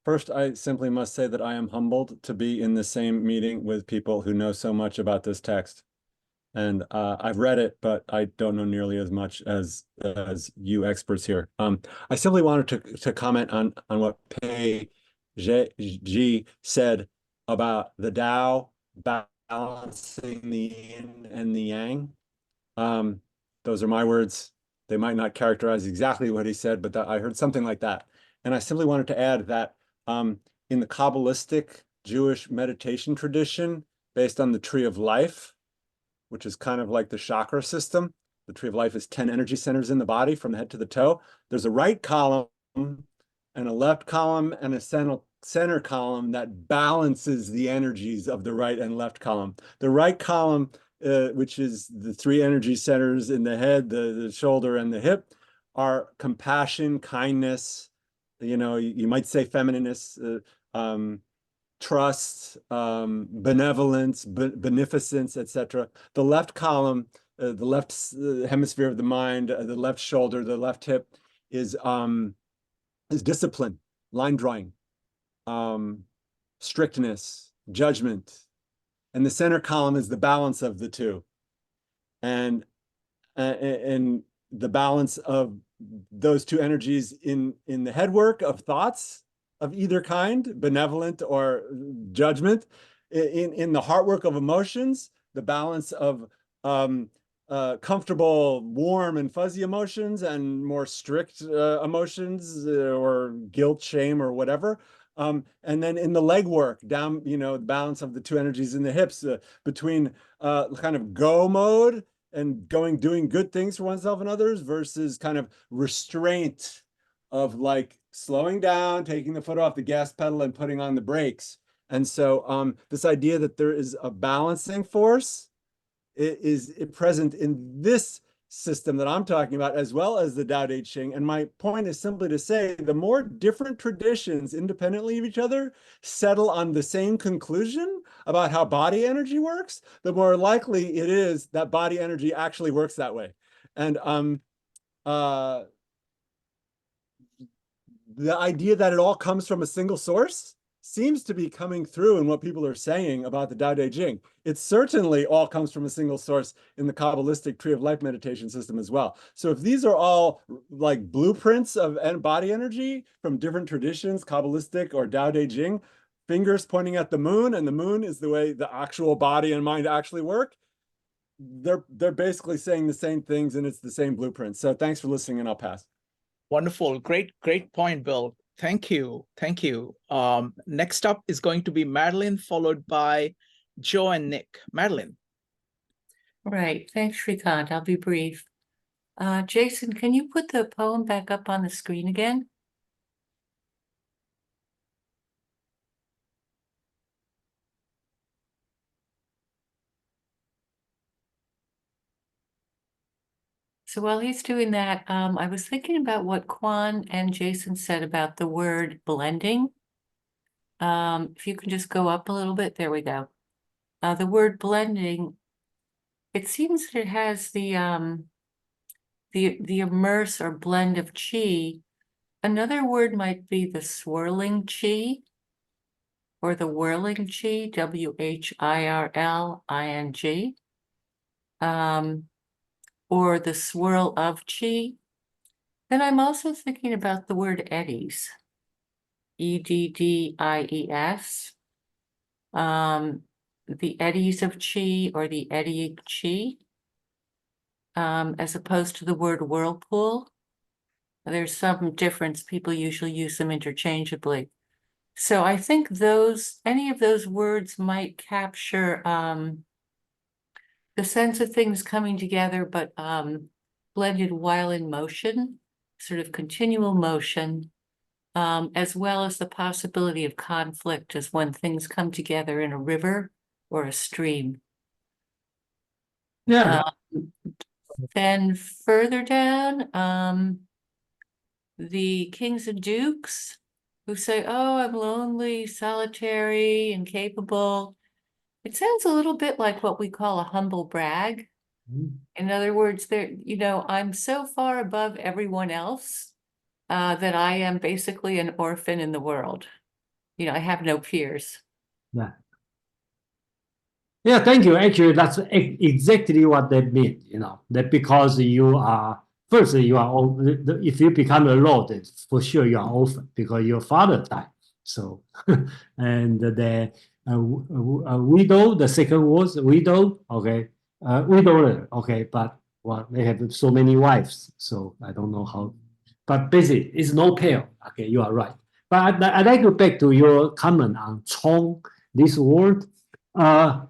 Speaker 12: First, I simply must say that I am humbled to be in the same meeting with people who know so much about this text. And I've read it, but I don't know nearly as much as you experts here. I simply wanted to comment on what Pei Ji said about the Tao balancing the yin and the yang. Those are my words. They might not characterize exactly what he said, but I heard something like that. And I simply wanted to add that in the Kabbalistic Jewish meditation tradition, based on the tree of life, which is kind of like the chakra system, the tree of life is 10 energy centers in the body from the head to the toe. There's a right column and a left column and a center column that balances the energies of the right and left column. The right column, which is the 3 energy centers in the head, the shoulder, and the hip, are compassion, kindness, you know, you might say feminineness, trust, benevolence, beneficence, etc. The left column, the left hemisphere of the mind, the left shoulder, the left hip is discipline, line drawing, strictness, judgment, and the center column is the balance of the two, and the balance of those two energies in the headwork of thoughts of either kind, benevolent or judgment, in the heartwork of emotions, the balance of comfortable, warm and fuzzy emotions and more strict emotions or guilt, shame, or whatever. And then in the legwork, down, you know, the balance of the two energies in the hips between kind of go mode and doing good things for oneself and others versus kind of restraint of like slowing down, taking the foot off the gas pedal and putting on the brakes. And so this idea that there is a balancing force is present in this system that I'm talking about, as well as the Tao Te Ching. And my point is simply to say, the more different traditions independently of each other settle on the same conclusion about how body energy works, the more likely it is that body energy actually works that way. And the idea that it all comes from a single source seems to be coming through in what people are saying about the Tao Te Ching. It certainly all comes from a single source in the Kabbalistic Tree of Life meditation system as well. So if these are all like blueprints of body energy from different traditions, Kabbalistic or Tao Te Ching, fingers pointing at the moon, and the moon is the way the actual body and mind actually work, they're basically saying the same things, and it's the same blueprint. So thanks for listening, and I'll pass.
Speaker 9: Wonderful. Great point, Bill. Thank you. Thank you. Next up is going to be Madeline, followed by Joe and Nick. Madeline.
Speaker 7: Right. Thanks, Shrikant. I'll be brief. Jason, can you put the poem back up on the screen again? So while he's doing that, I was thinking about what Quan and Jason said about the word blending. If you can just go up a little bit, there we go. The word blending, it seems that it has the immerse or blend of chi. Another word might be the swirling chi, or the whirling chi, WHIRLING. or the swirl of qi, then I'm also thinking about the word eddies, EDDIES, the eddies of qi or the eddying qi, as opposed to the word whirlpool. There's some difference. People usually use them interchangeably. So I think any of those words might capture the sense of things coming together, but blended while in motion, sort of continual motion, as well as the possibility of conflict as when things come together in a river or a stream.
Speaker 4: Yeah.
Speaker 7: Then further down, the kings and dukes who say, oh, I'm lonely, solitary, incapable. It sounds a little bit like what we call a humble brag. In other words, I'm so far above everyone else that I am basically an orphan in the world. I have no peers.
Speaker 4: Yeah. Yeah, thank you. Actually, that's exactly what they mean, that because you are, first, if you become a lord, for sure you are orphan because your father died. So, and the widow, the second was widow, okay, widower, okay, but well, they have so many wives, so I don't know how, but basically, it's no pair, okay, you are right. But I'd like to back to your comment on Chong, this word. I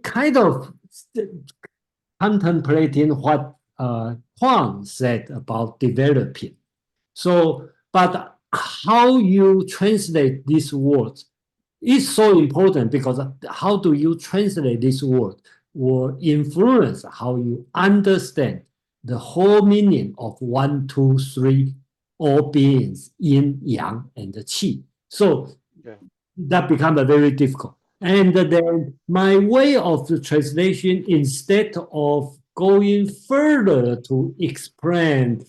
Speaker 4: kind of contemplating what Huang said about developing. So, but how you translate these words is so important because how do you translate this word will influence how you understand the whole meaning of 1, 2, 3, all beings, yin, yang, and the qi. So that becomes very difficult. And then my way of the translation, instead of going further to explain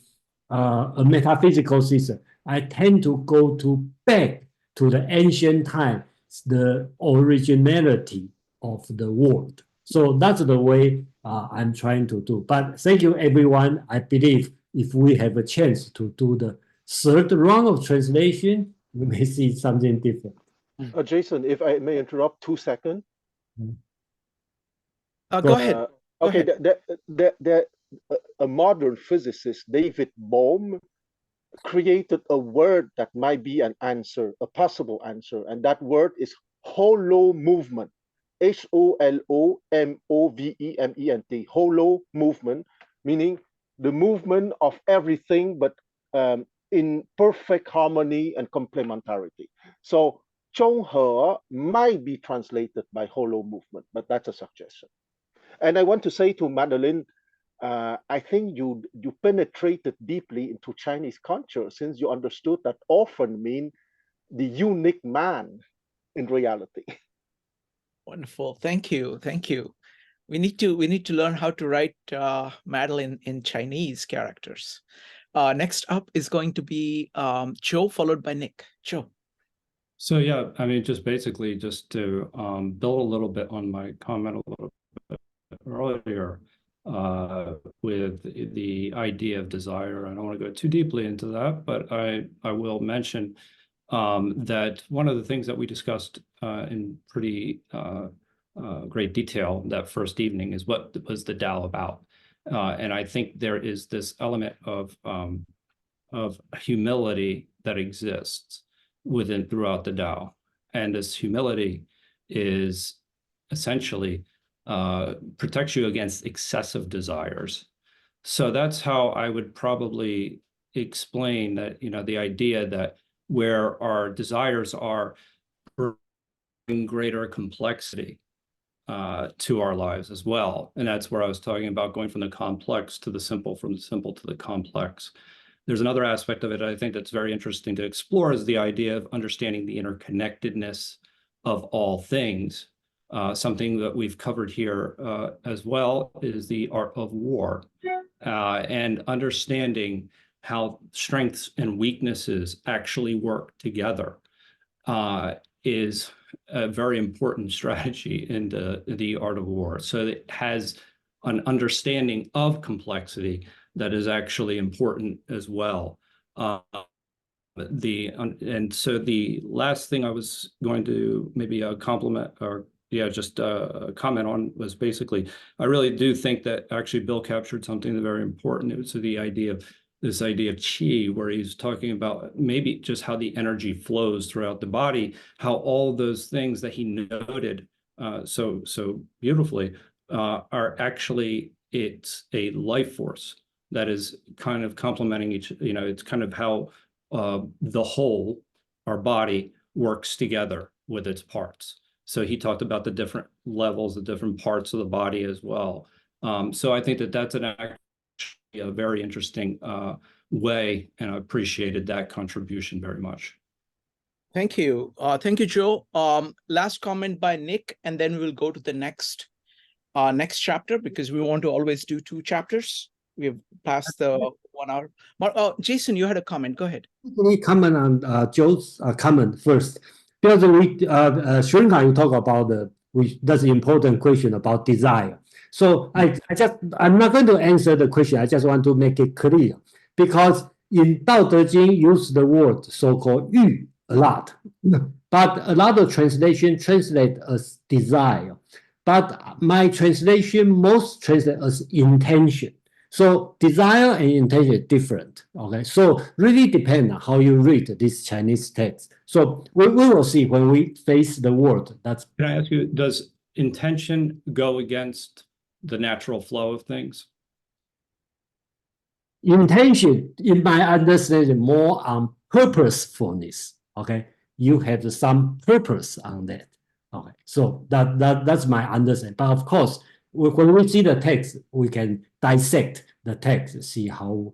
Speaker 4: a metaphysical system, I tend to go back to the ancient time, the originality of the world. So that's the way I'm trying to do. But thank you, everyone. I believe if we have a chance to do the third round of translation, we may see something different.
Speaker 3: Jason, if I may interrupt 2 seconds.
Speaker 9: Go ahead.
Speaker 3: Okay, a modern physicist, David Bohm, created a word that might be an answer, a possible answer, and that word is hollow movement. HOLOMOVEMENT, hollow movement, meaning the movement of everything, but in perfect harmony and complementarity. So Zhonghe might be translated by hollow movement, but that's a suggestion. And I want to say to Madeline, I think you penetrated deeply into Chinese culture since you understood that orphan mean the unique man in reality.
Speaker 9: Wonderful. Thank you. Thank you. We need to learn how to write Madeline in Chinese characters. Next up is going to be Joe, followed by Nick. Joe.
Speaker 1: So yeah, I mean, just basically just to build a little bit on my comment a little bit earlier with the idea of desire. I don't want to go too deeply into that, but I will mention that one of the things that we discussed in pretty great detail that first evening is what was the Tao about. And I think there is this element of humility that exists throughout the Tao. And this humility is essentially protects you against excessive desires. So that's how I would probably explain that, the idea that where our desires are bring greater complexity to our lives as well. And that's where I was talking about going from the complex to the simple, from the simple to the complex. There's another aspect of it I think that's very interesting to explore is the idea of understanding the interconnectedness of all things. Something that we've covered here as well is the art of war and understanding how strengths and weaknesses actually work together. is a very important strategy in the art of war. So it has an understanding of complexity that is actually important as well. And so the last thing I was going to maybe compliment or just comment on was basically, I really do think that actually Bill captured something very important. It was the idea of this idea of qi, where he's talking about maybe just how the energy flows throughout the body, how all those things that he noted so beautifully are actually, it's a life force that is kind of complementing each, it's kind of how the whole, our body, works together with its parts. So he talked about the different levels, the different parts of the body as well. So I think that that's actually a very interesting way, and I appreciated that contribution very much.
Speaker 9: Thank you. Thank you, Joe. Last comment by Nick, and then we'll go to the next chapter, because we want to always do 2 chapters. We have passed the 1 hour. Jason, you had a comment. Go ahead.
Speaker 4: Let me comment on Joe's comment first. Because Sringa, you talk about that's an important question about desire. So I'm not going to answer the question. I just want to make it clear, because in Dao De Jing use the word so-called yu a lot, but a lot of translation translate as desire. But my translation most translate as intention. So desire and intention are different. Okay, so really depend on how you read this Chinese text. So we will see when we face the word. Can
Speaker 1: I ask you, does intention go against the natural flow of things?
Speaker 4: Intention, in my understanding, more on purposefulness. Okay, you have some purpose on that. Okay, so that's my understanding. But of course, when we see the text, we can dissect the text, see how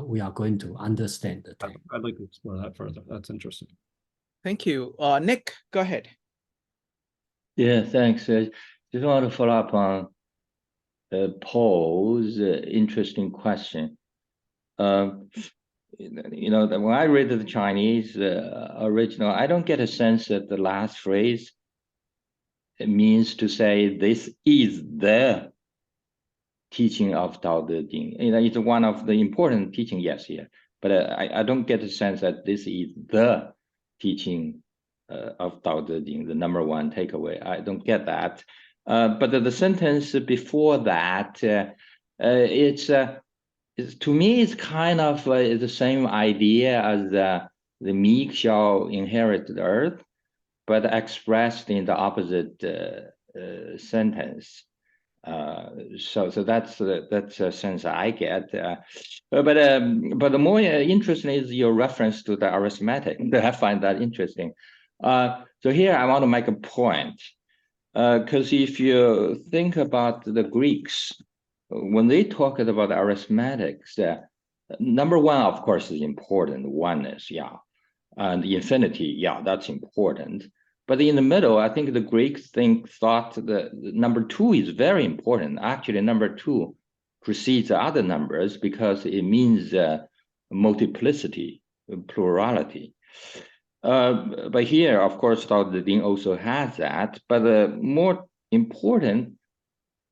Speaker 4: we are going to understand the text.
Speaker 1: I'd like to explore that further. That's interesting.
Speaker 9: Thank you. Nick, go ahead.
Speaker 6: Yeah, thanks. Just want to follow up on Paul's interesting question. When I read the Chinese original, I don't get a sense that the last phrase, it means to say this is the teaching of Tao Te Ching. It's one of the important teaching, yes, here. But I don't get a sense that this is the teaching of Tao Te Ching, the #1 takeaway. I don't get that. But the sentence before that, it's to me, it's kind of the same idea as the meek shall inherit the earth, but expressed in the opposite sentence. So that's a sense I get. But the more interesting is your reference to the arithmetic. I find that interesting. So here I want to make a point, because if you think about the Greeks, when they talk about arithmetics, #1, of course, is important. Oneness, yeah, and infinity, yeah, that's important. But in the middle, I think the Greeks thought that #2 is very important. Actually, #2 precedes the other numbers because it means multiplicity, plurality. But here, of course, Tao Te Ching also has that. But more important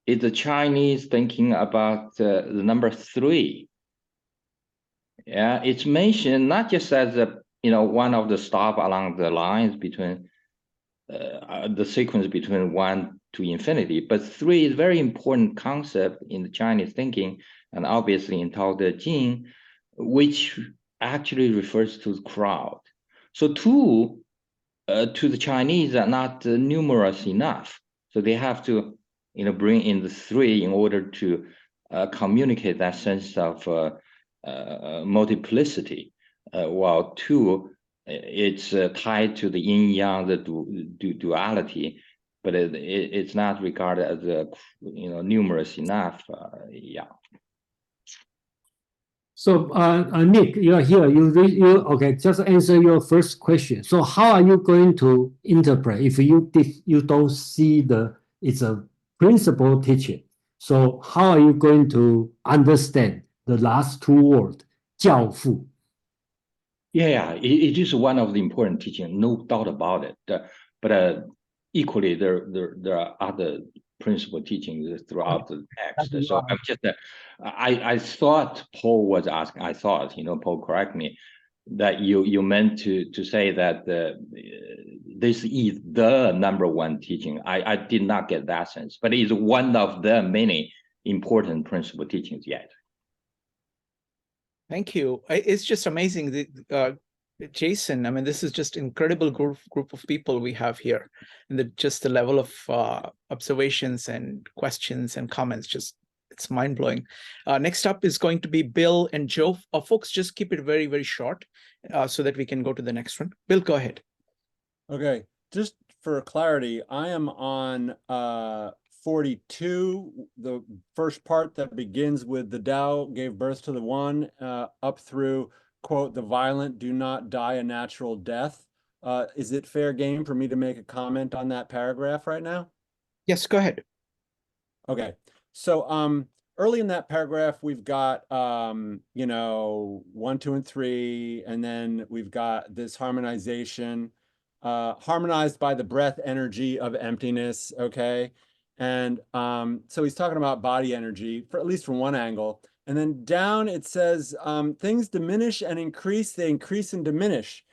Speaker 6: is the Chinese thinking about the #3. Yeah, it's mentioned not just as one of the stop along the lines between the sequence between 1 to infinity, but 3 is a very important concept in the Chinese thinking, and obviously in Tao Te Ching, which actually refers to the crowd. So 2 to the Chinese are not numerous enough, so they have to bring in the 3 in order to communicate that sense of multiplicity, while 2, it's tied to the yin-yang, the duality, but it's not regarded as numerous enough. Yeah.
Speaker 4: So Nick, you are here. Okay? Just answer your first question. So how are you going to interpret if you don't see it's a principle teaching? So how are you going to understand the last 2 words, 教父?
Speaker 6: Yeah, it is one of the important teachings, no doubt about it. But equally, there are other principal teachings throughout the text. So I'm just, I thought Paul was asking. I thought, Paul, correct me, that you meant to say that this is the number one teaching. I did not get that sense, but it's one of the many important principal teachings yet.
Speaker 9: Thank you. It's just amazing. Jason, I mean, this is just incredible group of people we have here, and just the level of observations and questions and comments, just it's mind blowing. Next up is going to be Bill and Joe. Folks, just keep it very, very short so that we can go to the next one. Bill, go ahead.
Speaker 12: Okay, just for clarity, I am on 42, the first part that begins with the Tao gave birth to the One, up through, quote, the violent do not die a natural death. Is it fair game for me to make a comment on that paragraph right now?
Speaker 9: Yes, go ahead.
Speaker 12: Okay, so early in that paragraph, we've got, 1, 2, and 3, and then we've got this harmonization, harmonized by the breath energy of emptiness, okay? And so he's talking about body energy, for at least from one angle. And then down it says, things diminish and increase, they increase and diminish.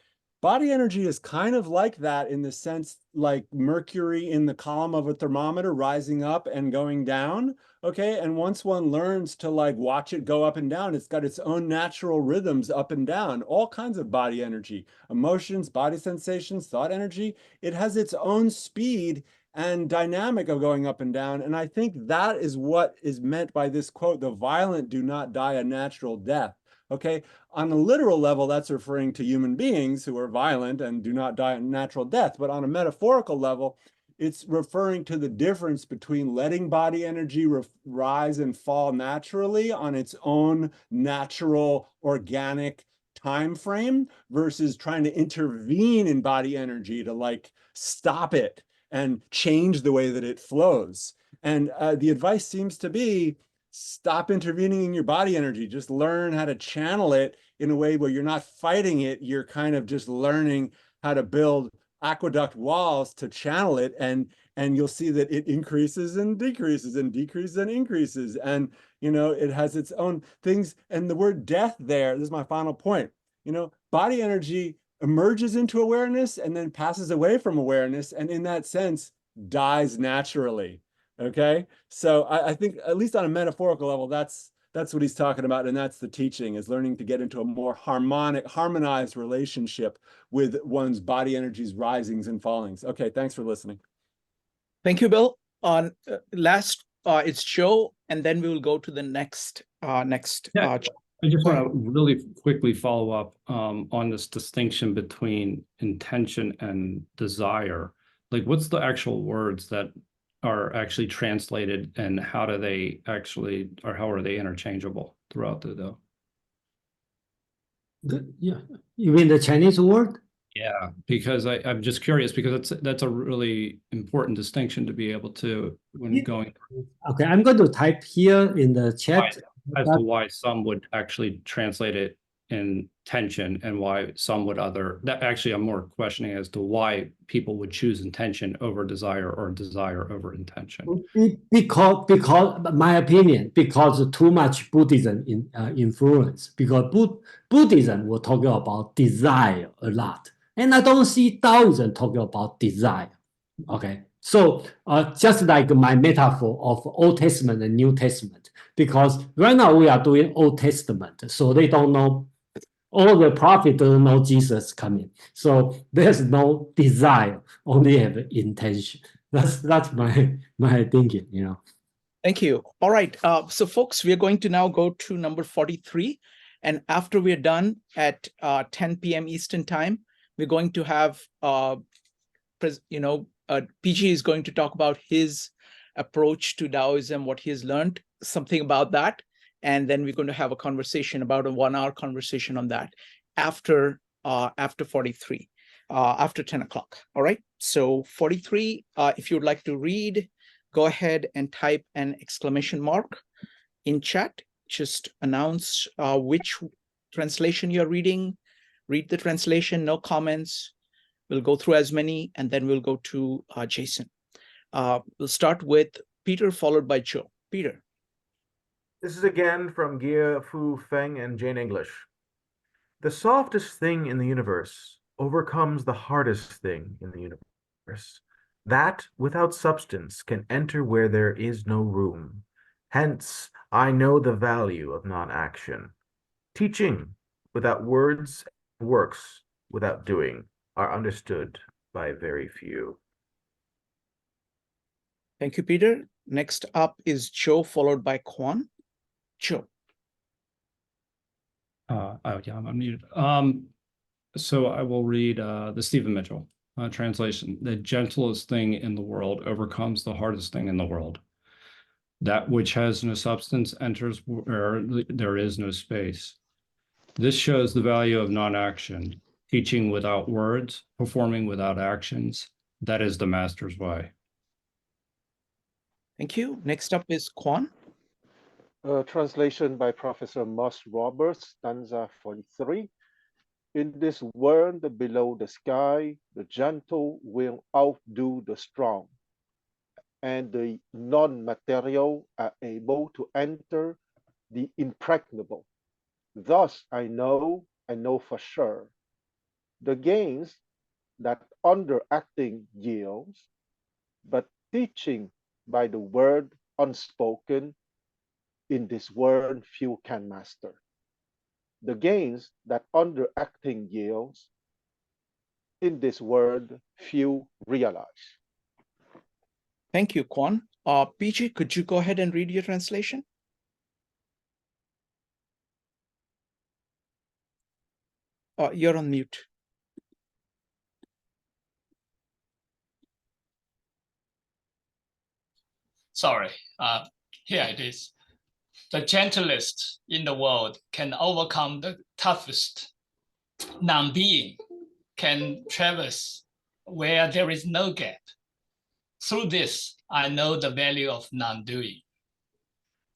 Speaker 12: Body energy is kind of like that in the sense like mercury in the column of a thermometer rising up and going down, okay? And once one learns to like watch it go up and down, it's got its own natural rhythms up and down, all kinds of body energy, emotions, body sensations, thought energy. It has its own speed and dynamic of going up and down. And I think that is what is meant by this quote, the violent do not die a natural death. Okay, on a literal level, that's referring to human beings who are violent and do not die a natural death. But on a metaphorical level, it's referring to the difference between letting body energy rise and fall naturally on its own natural, organic time frame versus trying to intervene in body energy to like stop it and change the way that it flows. And the advice seems to be, stop intervening in your body energy. Just learn how to channel it in a way where you're not fighting it. You're kind of just learning how to build aqueduct walls to channel it. And you'll see that it increases and decreases and decreases and increases. And, it has its own things. And the word death there, this is my final point, body energy emerges into awareness and then passes away from awareness. And in that sense, dies naturally. Okay, so I think at least on a metaphorical level, that's what he's talking about, and that's the teaching, is learning to get into a more harmonized relationship with one's body energies risings and fallings. Okay, thanks for listening.
Speaker 9: Thank you, Bill. On last, it's Joe, and then we will go to the next.
Speaker 1: I just want to really quickly follow up on this distinction between intention and desire. Like, what's the actual words that are actually translated, and how do they actually, or how are they interchangeable throughout the Tao?
Speaker 4: Yeah, you mean the Chinese word?
Speaker 1: Yeah, because I'm just curious, because that's a really important distinction to be able to, when going.
Speaker 4: Okay, I'm going to type here in the chat.
Speaker 1: As to why some would actually translate it in tension and why some would that actually I'm more questioning as to why people would choose intention over desire or desire over intention.
Speaker 4: Because my opinion, because too much Buddhism influence, because Buddhism will talk about desire a lot. And I don't see Taoism talking about desire. Okay. So just like my metaphor of Old Testament and New Testament, because right now we are doing Old Testament, so they don't know, all the prophet don't know Jesus coming. So there's no desire, only have intention. That's my thinking,
Speaker 9: Thank you. All right. So folks, we are going to now go to number 43. And after we're done at 10 p.m. Eastern time, we're going to have, PG is going to talk about his approach to Taoism, what he has learned, something about that. And then we're going to have a conversation, about a 1-hour conversation on that after 43, after 10 o'clock. All right. So 43, if you'd like to read, go ahead and type an exclamation mark in chat. Just announce which translation you're reading, read the translation, no comments. We'll go through as many, and then we'll go to Jason. We'll start with Peter, followed by Joe. Peter.
Speaker 2: This is again from Gia Fu Feng and Jane English. The softest thing in the universe overcomes the hardest thing in the universe. That without substance can enter where there is no room. Hence, I know the value of non-action. Teaching without words, works without doing, are understood by very few.
Speaker 9: Thank you, Peter. Next up is Joe, followed by Kwan. Joe.
Speaker 1: Yeah, I'm unmuted. So I will read the Stephen Mitchell translation. The gentlest thing in the world overcomes the hardest thing in the world. That which has no substance enters where there is no space. This shows the value of non-action, teaching without words, performing without actions. That is the master's way.
Speaker 9: Thank you. Next up is Kwan.
Speaker 3: Translation by Professor Moss Roberts, stanza 43. In this world below the sky, the gentle will outdo the strong, and the non-material are able to enter the impregnable. Thus I know for sure, the gains that underacting yields, but teaching by the word unspoken, in this world few can master. The gains that underacting yields, in this world few realize.
Speaker 9: Thank you, Kwan. PG, could you go ahead and read your translation? You're on mute.
Speaker 5: Sorry, here it is. The gentlest in the world can overcome the toughest. Non-being can traverse where there is no gap. Through this, I know the value of non-doing.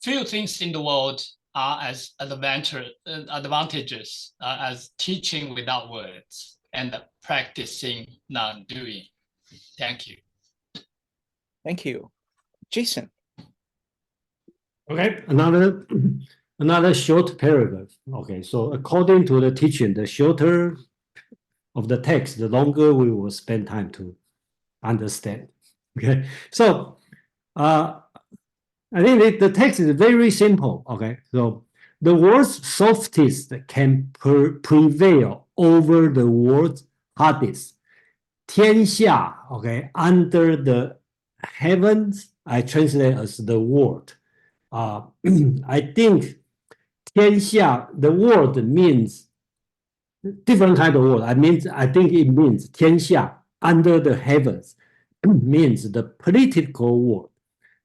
Speaker 5: Few things in the world are as advantageous as teaching without words and practicing non-doing. Thank you.
Speaker 9: Thank you. Jason.
Speaker 4: Okay, another short paragraph. Okay, so according to the teaching, the shorter of the text, the longer we will spend time to understand. Okay, so I think the text is very simple. Okay, so the words softest can prevail over the words hardest. 天下, okay, under the heavens, I translate as the world. I think 天下, the word means different kind of word. I think it means 天下 under the heavens means the political world.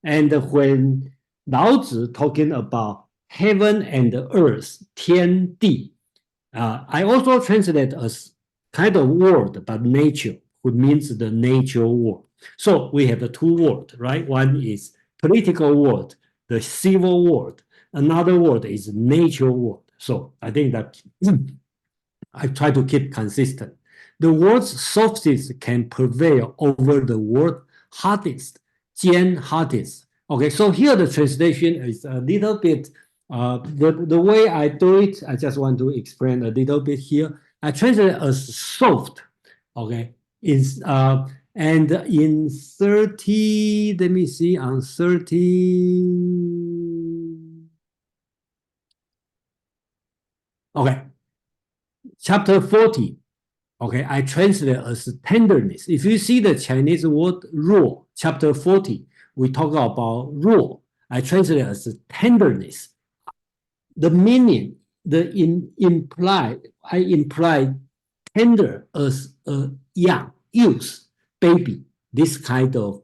Speaker 4: And when Laozi talking about heaven and earth, 天地, I also translate as kind of word, but nature, which means the nature world. So we have the two words, right? One is political world, the civil world. Another word is nature world. So I think that I try to keep consistent. The words softest can prevail over the word hardest, 兼 hardest. Okay, so here the translation is a little bit, the way I do it, I just want to explain a little bit here. I translate it as soft, okay, and in 30, let me see, on 30, okay, chapter 40, okay, I translate it as tenderness. If you see the Chinese word 弱, chapter 40, we talk about 弱. I translate it as tenderness. The meaning, I imply tender as a young, youth, baby, this kind of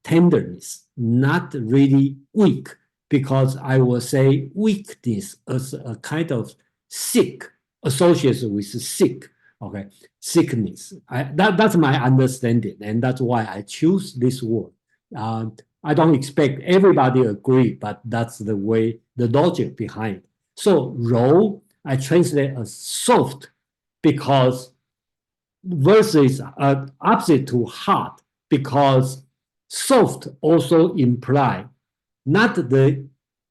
Speaker 4: tenderness, not really weak, because I will say weakness as a kind of sick, associated with sick, okay, sickness. That's my understanding, and that's why I choose this word. I don't expect everybody agree, but that's the way, the logic behind. So 柔 I translate as soft because versus opposite to hard, because soft also imply not the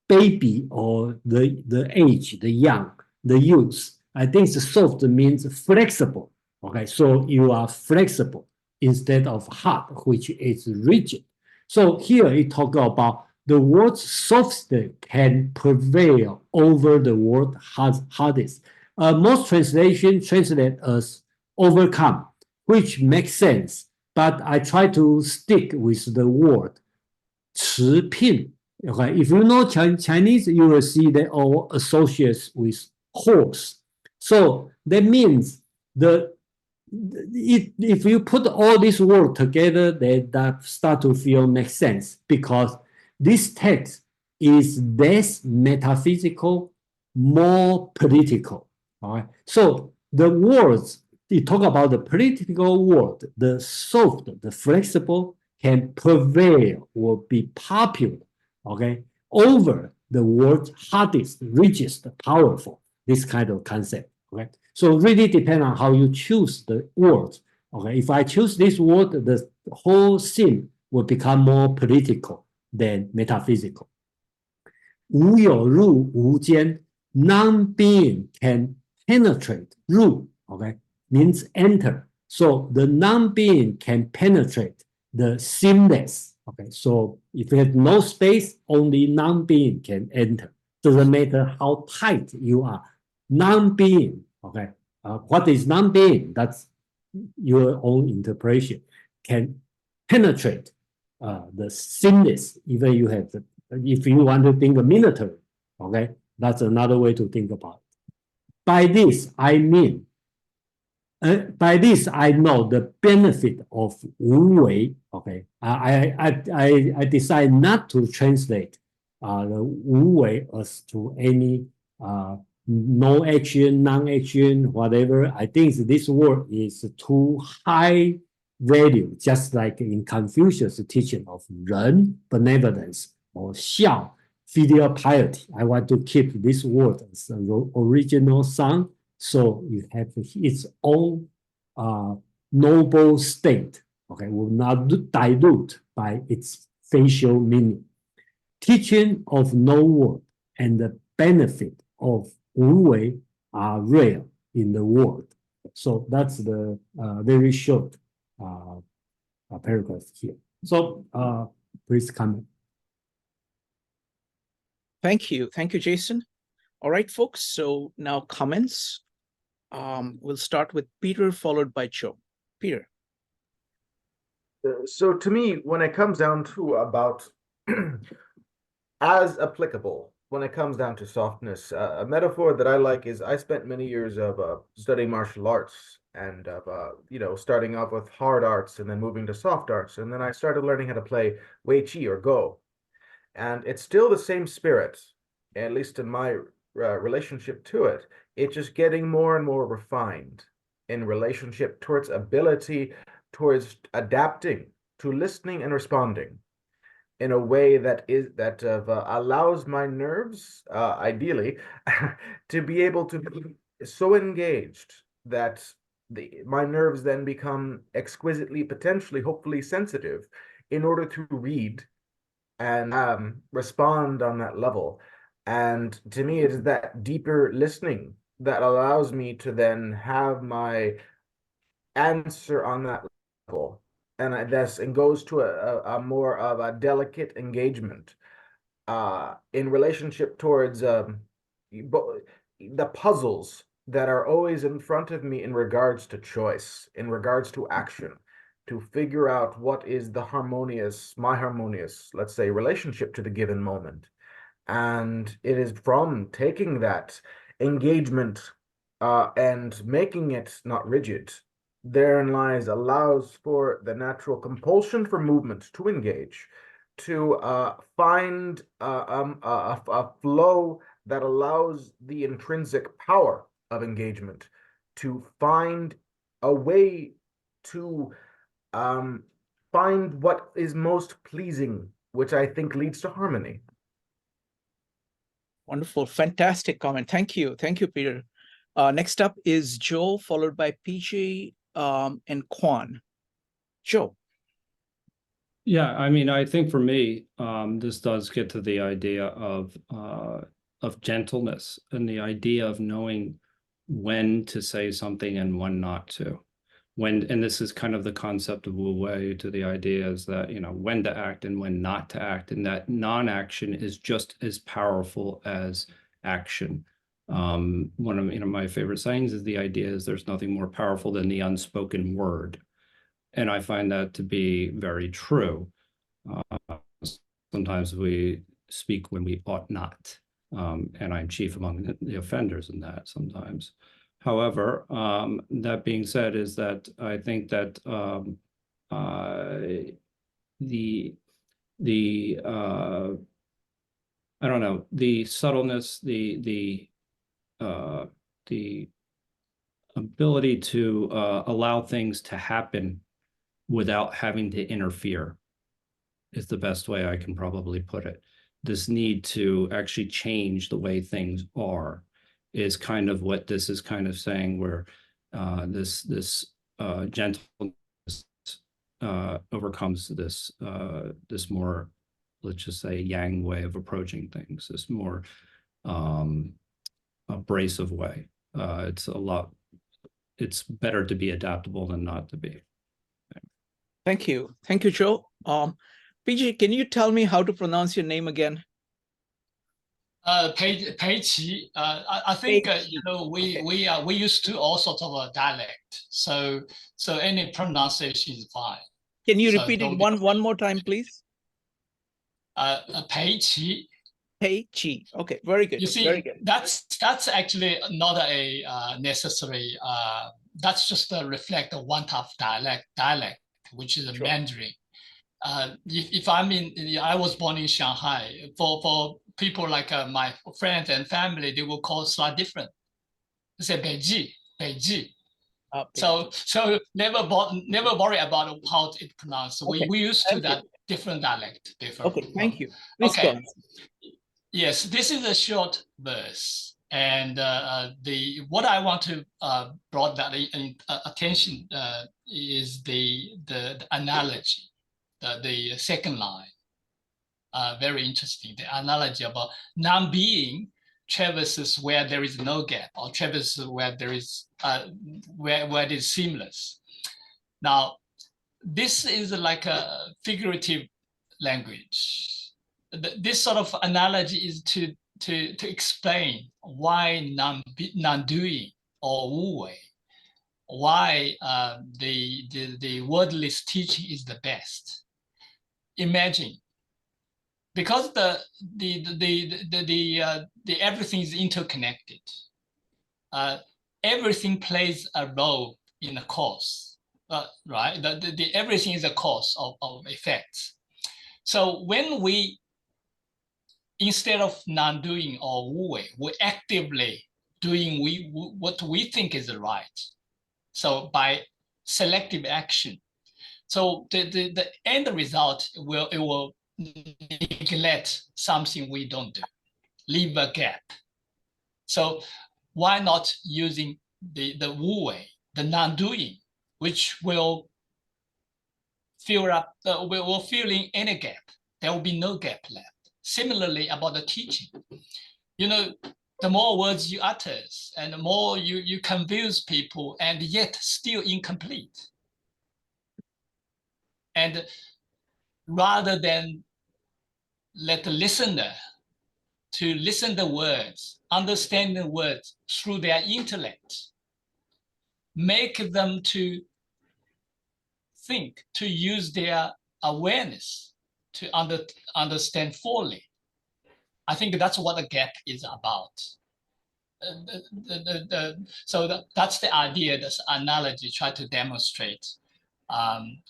Speaker 4: baby or the age, the young, the youth. I think the soft means flexible. Okay, so you are flexible instead of hard, which is rigid. So here it talk about the word soft can prevail over the word hardest. Most translation translate as overcome, which makes sense. But I try to stick with the word 持聘. Okay, if you know Chinese, you will see they all associates with horse. So that means if you put all these words together, that start to feel make sense, because this text is less metaphysical, more political. All right. So the words you talk about, the political word, the soft, the flexible, can prevail or be popular, okay, over the word hardest, richest, powerful, this kind of concept, okay? So really depend on how you choose the words, okay? If I choose this word, the whole scene will become more political than metaphysical. 无有入无间, non-being can penetrate, 入, okay, means enter. So the non-being can penetrate the seamless. Okay, so if you have no space, only non-being can enter. Doesn't matter how tight you are. Non-being, okay, what is non-being? That's your own interpretation. Can penetrate the seamless. Even you have the, if you want to think of military, okay, that's another way to think about it. By this I mean. By this, I know the benefit of 无为. Okay, I decide not to translate the 无为 as to any no action, non-action, whatever. I think this word is too high value, just like in Confucius' teaching of 仁, benevolence, or 孝, filial piety. I want to keep this word as the original sound. So you have its own noble state, okay, will not dilute by its facial meaning. Teaching of no word and the benefit of 无为 are rare in the world. So that's the very short paragraph here. So please comment.
Speaker 9: Thank you, Jason. All right, folks. So now comments. We'll start with Peter, followed by Joe. Peter.
Speaker 2: So to me, when it comes down to about as applicable, when it comes down to softness, a metaphor that I like is I spent many years of studying martial arts and starting off with hard arts and then moving to soft arts. And then I started learning how to play Wei Chi or Go. And it's still the same spirit, at least in my relationship to it. It's just getting more and more refined in relationship towards ability, towards adapting to listening and responding in a way that allows my nerves, ideally, to be able to be so engaged that my nerves then become exquisitely, potentially, hopefully sensitive in order to read and respond on that level. And to me, it is that deeper listening that allows me to then have my answer on that level, and goes to a more of a delicate engagement in relationship towards the puzzles that are always in front of me in regards to choice, in regards to action, to figure out what is my harmonious, let's say, relationship to the given moment. And it is from taking that engagement and making it not rigid, therein lies allows for the natural compulsion for movement to engage, to find a flow that allows the intrinsic power of engagement to find a way to find what is most pleasing, which I think leads to harmony.
Speaker 9: Wonderful, fantastic comment. Thank you, Peter. Next up is Joe, followed by PJ and Quan. Joe.
Speaker 1: Yeah, I mean, I think for me, this does get to the idea of gentleness and the idea of knowing when to say something and when not to. And this is kind of the concept of Wu Wei, to the idea is that, you know, when to act and when not to act, and that non-action is just as powerful as action. One of, you know, my favorite sayings is the idea is there's nothing more powerful than the unspoken word. And I find that to be very true. Sometimes we speak when we ought not. And I'm chief among the offenders in that sometimes. However, that being said, is that I think that I don't know, the subtleness, the ability to allow things to happen without having to interfere is the best way I can probably put it. This need to actually change the way things are is kind of what this is kind of saying, where this gentleness overcomes this this more, let's just say, yang way of approaching things, this more abrasive way. It's better to be adaptable than not to be.
Speaker 9: Thank you, Joe. PJ, can you tell me how to pronounce your name again?
Speaker 5: Pei Qi. I think you know, we used to all sorts of dialect, so any pronunciation is fine.
Speaker 9: Can you repeat it one more time, please?
Speaker 5: Pei Qi.
Speaker 9: Pei Qi. Okay, very good.
Speaker 5: You see,
Speaker 9: very good.
Speaker 5: That's actually not a necessary. That's just to reflect one type of dialect, which is a Mandarin. If I was born in Shanghai, for people like my friends and family, they will call it slightly different. They say Beiji. So never worry about how it's pronounced.
Speaker 9: Okay.
Speaker 5: We used to that different dialect.
Speaker 9: Okay, thank you. Please go on.
Speaker 5: Yes, this is a short verse, and what I want to brought that attention is the analogy. The second line, very interesting. The analogy about non-being traverses where there is no gap, or traverses where there is where it is seamless. Now, this is like a figurative language. This sort of analogy is to explain why non-doing or Wu Wei, why the wordless teaching is the best. Imagine, because the everything is interconnected. Everything plays a role in a cause, right? Everything is a cause of effects. So when we, instead of non-doing or Wu Wei, we're actively doing what we think is right. So by selective action. So the end result will neglect something we don't do, leave a gap. So why not using the Wu Wei, the non-doing, which will fill in any gap. There will be no gap left. Similarly, about the teaching, you know, the more words you utter and the more you confuse people, and yet still incomplete. And rather than let the listener to listen the words, understand the words through their intellect, make them to think, to use their awareness to understand fully. I think that's what the gap is about. So that's the idea, this analogy, try to demonstrate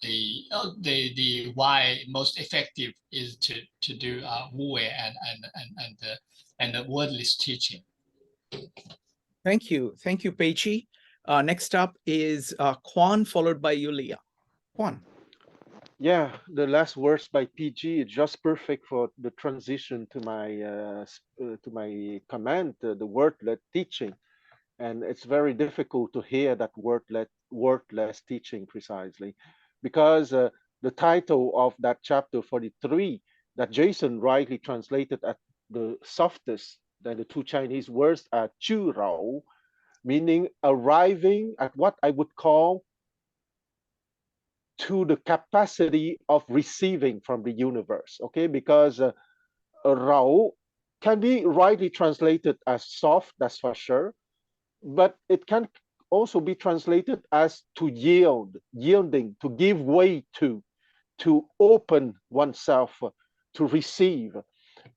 Speaker 5: the why most effective is to do Wu Wei and the wordless teaching.
Speaker 9: Thank you, Pei Qi. Next up is Quan, followed by Yulia. Quan.
Speaker 3: Yeah, the last words by PG is just perfect for the transition to my comment, the wordless teaching, and it's very difficult to hear that wordless teaching precisely, because the title of that chapter 43 that Jason rightly translated at the softest, then the two Chinese words are chu rao, meaning arriving at what I would call to the capacity of receiving from the universe. Okay, because rao can be rightly translated as soft, that's for sure, but it can also be translated as to yield, yielding, to give way to open oneself, to receive.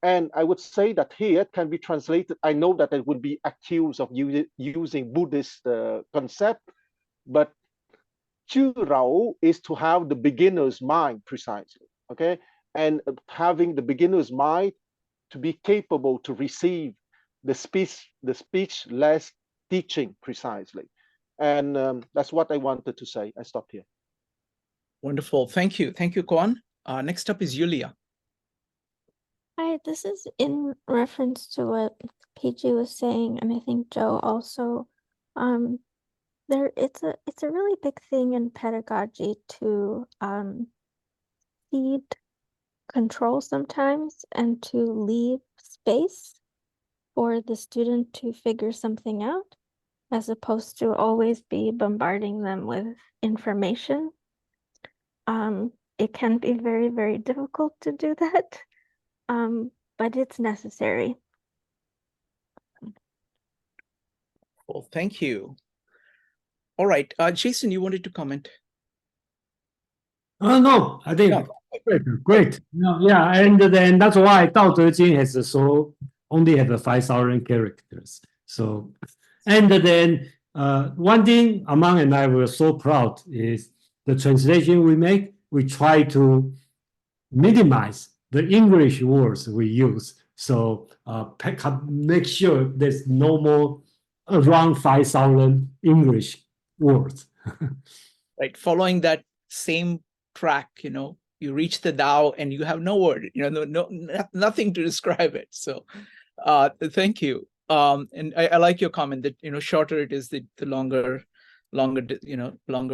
Speaker 3: And I would say that here it can be translated. I know that it would be accused of using Buddhist concept, but Chu Rao is to have the beginner's mind precisely. Okay, and having the beginner's mind to be capable to receive the speechless teaching precisely. And that's what I wanted to say. I stop here.
Speaker 9: Wonderful. Thank you. Thank you, Kwan. Next up is Yulia.
Speaker 13: Hi, this is in reference to what PG was saying, and I think Joe also. It's a really big thing in pedagogy to cede control sometimes and to leave space for the student to figure something out, as opposed to always be bombarding them with information. It can be very, very difficult to do that, but it's necessary.
Speaker 9: Well, thank you. All right, Jason, you wanted to comment?
Speaker 4: No, I think great. No, yeah, and then that's why Tao Te Ching has only have 5,000 characters. So, and then one thing Amang and I were so proud is the translation we make. We try to minimize the English words we use. So make sure there's no more around 5,000 English words.
Speaker 9: Right, following that same track, you reach the Tao and you have no word, nothing to describe it. So thank you. And I like your comment that, shorter it is, the longer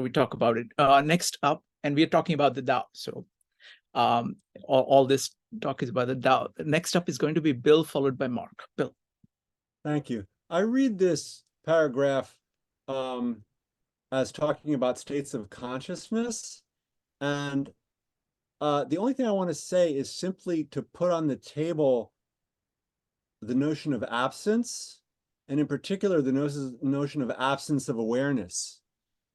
Speaker 9: we talk about it. Next up, and we're talking about the Tao. So all this talk is about the Tao. Next up is going to be Bill, followed by Mark. Bill.
Speaker 12: Thank you. I read this paragraph as talking about states of consciousness. And the only thing I want to say is simply to put on the table the notion of absence, and in particular, the notion of absence of awareness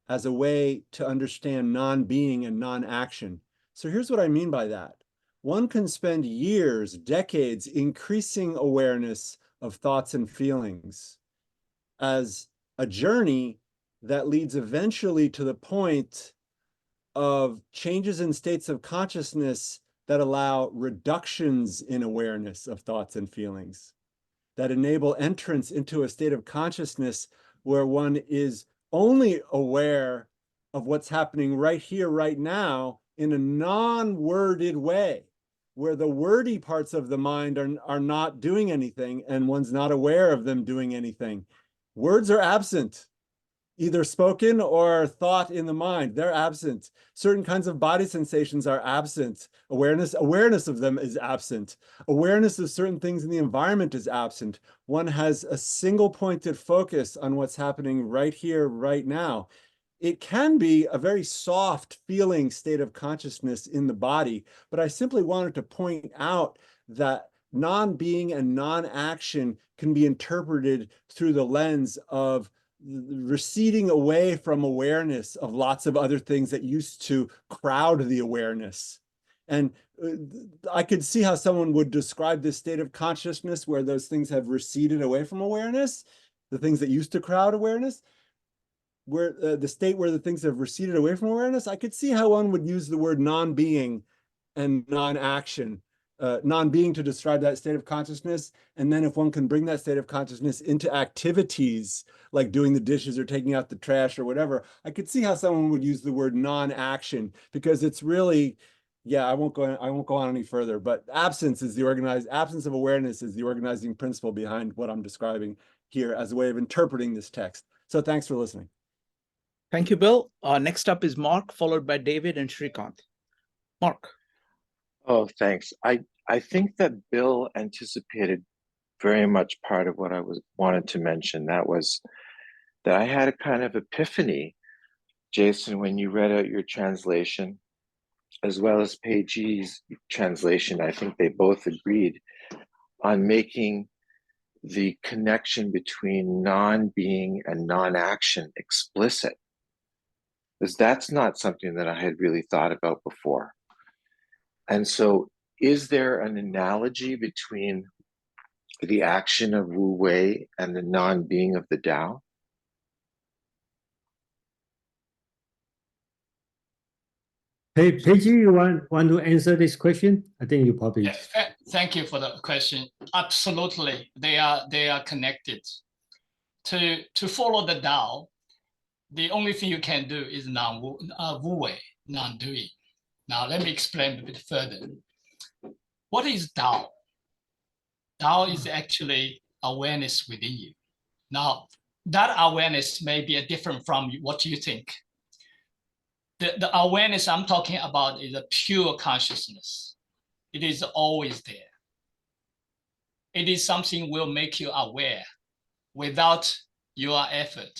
Speaker 12: as a way to understand non-being and non-action. So here's what I mean by that. One can spend years, decades, increasing awareness of thoughts and feelings as a journey that leads eventually to the point of changes in states of consciousness that allow reductions in awareness of thoughts and feelings, that enable entrance into a state of consciousness where one is only aware of what's happening right here, right now, in a non-worded way, where the wordy parts of the mind are not doing anything and one's not aware of them doing anything. Words are absent, either spoken or thought in the mind. They're absent. Certain kinds of body sensations are absent. Awareness of them is absent. Awareness of certain things in the environment is absent. One has a single pointed focus on what's happening right here, right now. It can be a very soft feeling state of consciousness in the body, but I simply wanted to point out that non-being and non-action can be interpreted through the lens of receding away from awareness of lots of other things that used to crowd the awareness. And I could see how someone would describe this state of consciousness where those things have receded away from awareness, the things that used to crowd awareness, where the state where the things have receded away from awareness. I could see how one would use the word non-being and non-action non-being to describe that state of consciousness. And then if one can bring that state of consciousness into activities like doing the dishes or taking out the trash or whatever, I could see how someone would use the word non-action, because it's really, yeah, I won't go on any further, but absence of awareness is the organizing principle behind what I'm describing here as a way of interpreting this text. So thanks for listening.
Speaker 9: Thank you, Bill. Next up is Mark, followed by David and Shrikant. Mark.
Speaker 11: Oh, thanks. I think that Bill anticipated very much part of what I wanted to mention. That was that I had a kind of epiphany, Jason, when you read out your translation, as well as Peiji's translation. I think they both agreed on making the connection between non-being and non-action explicit, because that's not something that I had really thought about before. And so, is there an analogy between the action of Wu Wei and the non-being of the Tao?
Speaker 4: Hey, Peiji, you want to answer this question? I think you probably.
Speaker 5: Yes, thank you for the question. Absolutely, they are connected. To follow the Tao, the only thing you can do is Wu Wei, non-doing. Now let me explain a bit further. What is Tao? Tao is actually awareness within you. Now that awareness may be different from what you think. The awareness I'm talking about is a pure consciousness. It is always there. It is something will make you aware without your effort.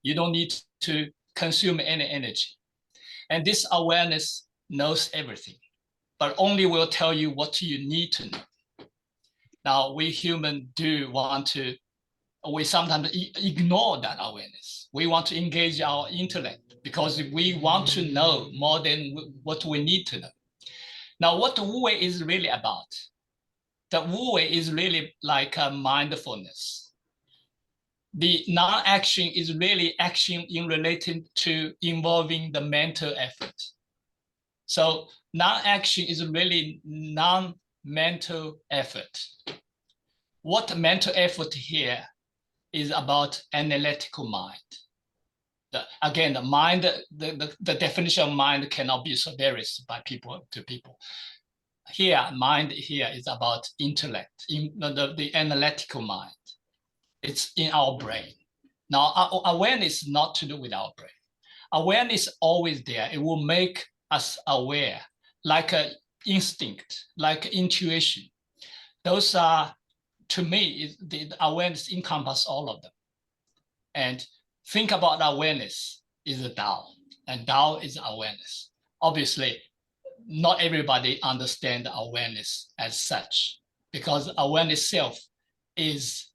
Speaker 5: You don't need to consume any energy. And this awareness knows everything, but only will tell you what you need to know. Now, we humans we sometimes ignore that awareness. We want to engage our intellect because we want to know more than what we need to know. Now, what Wu Wei is really about, the Wu Wei is really like a mindfulness. The non-action is really action in related to involving the mental effort. So non-action is really non-mental effort. What mental effort here is about analytical mind. Again, the mind, the definition of mind cannot be so varies by people to people. Here, mind here is about intellect, the analytical mind. It's in our brain. Now, our awareness is not to do with our brain. Awareness is always there. It will make us aware, like an instinct, like intuition. Those are, to me, the awareness encompasses all of them. And think about awareness is the Tao, and Tao is awareness. Obviously, not everybody understands awareness as such, because awareness self is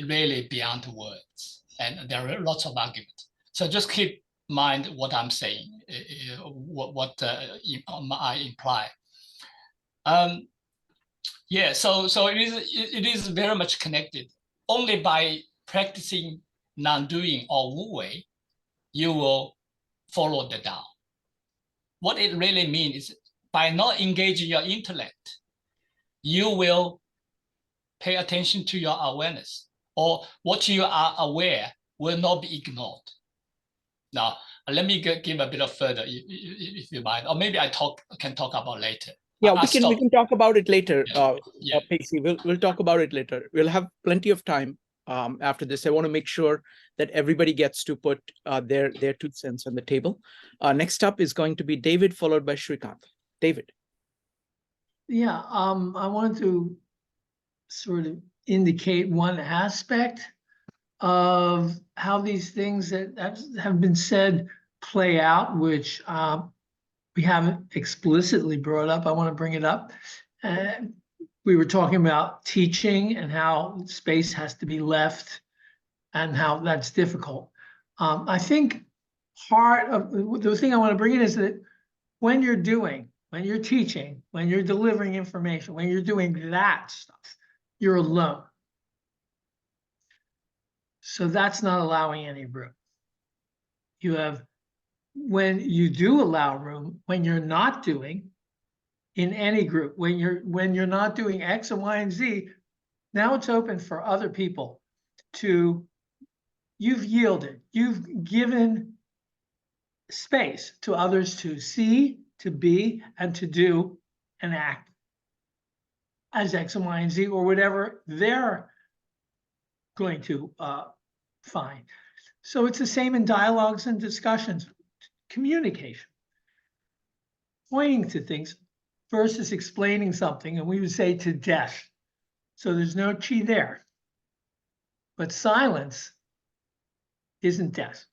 Speaker 5: really beyond words, and there are lots of arguments. So just keep in mind what I'm saying, what I imply. Yeah, so it is very much connected. Only by practicing non-doing or Wu Wei, you will follow the Tao. What it really means is by not engaging your intellect, you will pay attention to your awareness, or what you are aware will not be ignored. Now, let me give a bit of further, if you mind, or maybe I can talk about later.
Speaker 9: Yeah, we can talk about it later, Pacey. We'll talk about it later. We'll have plenty of time after this. I want to make sure that everybody gets to put their 2 cents on the table. Next up is going to be David, followed by Shrikant. David.
Speaker 8: Yeah, I wanted to sort of indicate one aspect of how these things that have been said play out, which we haven't explicitly brought up. I want to bring it up. We were talking about teaching and how space has to be left and how that's difficult. I think part of the thing I want to bring in is that when you're teaching, when you're delivering information, when you're doing that stuff, you're alone. So that's not allowing any room. You have, when you do allow room, when you're not doing, in any group. When you're not doing X and Y and Z, now it's open for other people to, you've yielded, you've given space to others to see, to be, and to do and act as X and Y and Z, or whatever they're going to find. So it's the same in dialogues and discussions, communication, pointing to things versus explaining something, and we would say to death. So there's no chi there. But silence isn't death.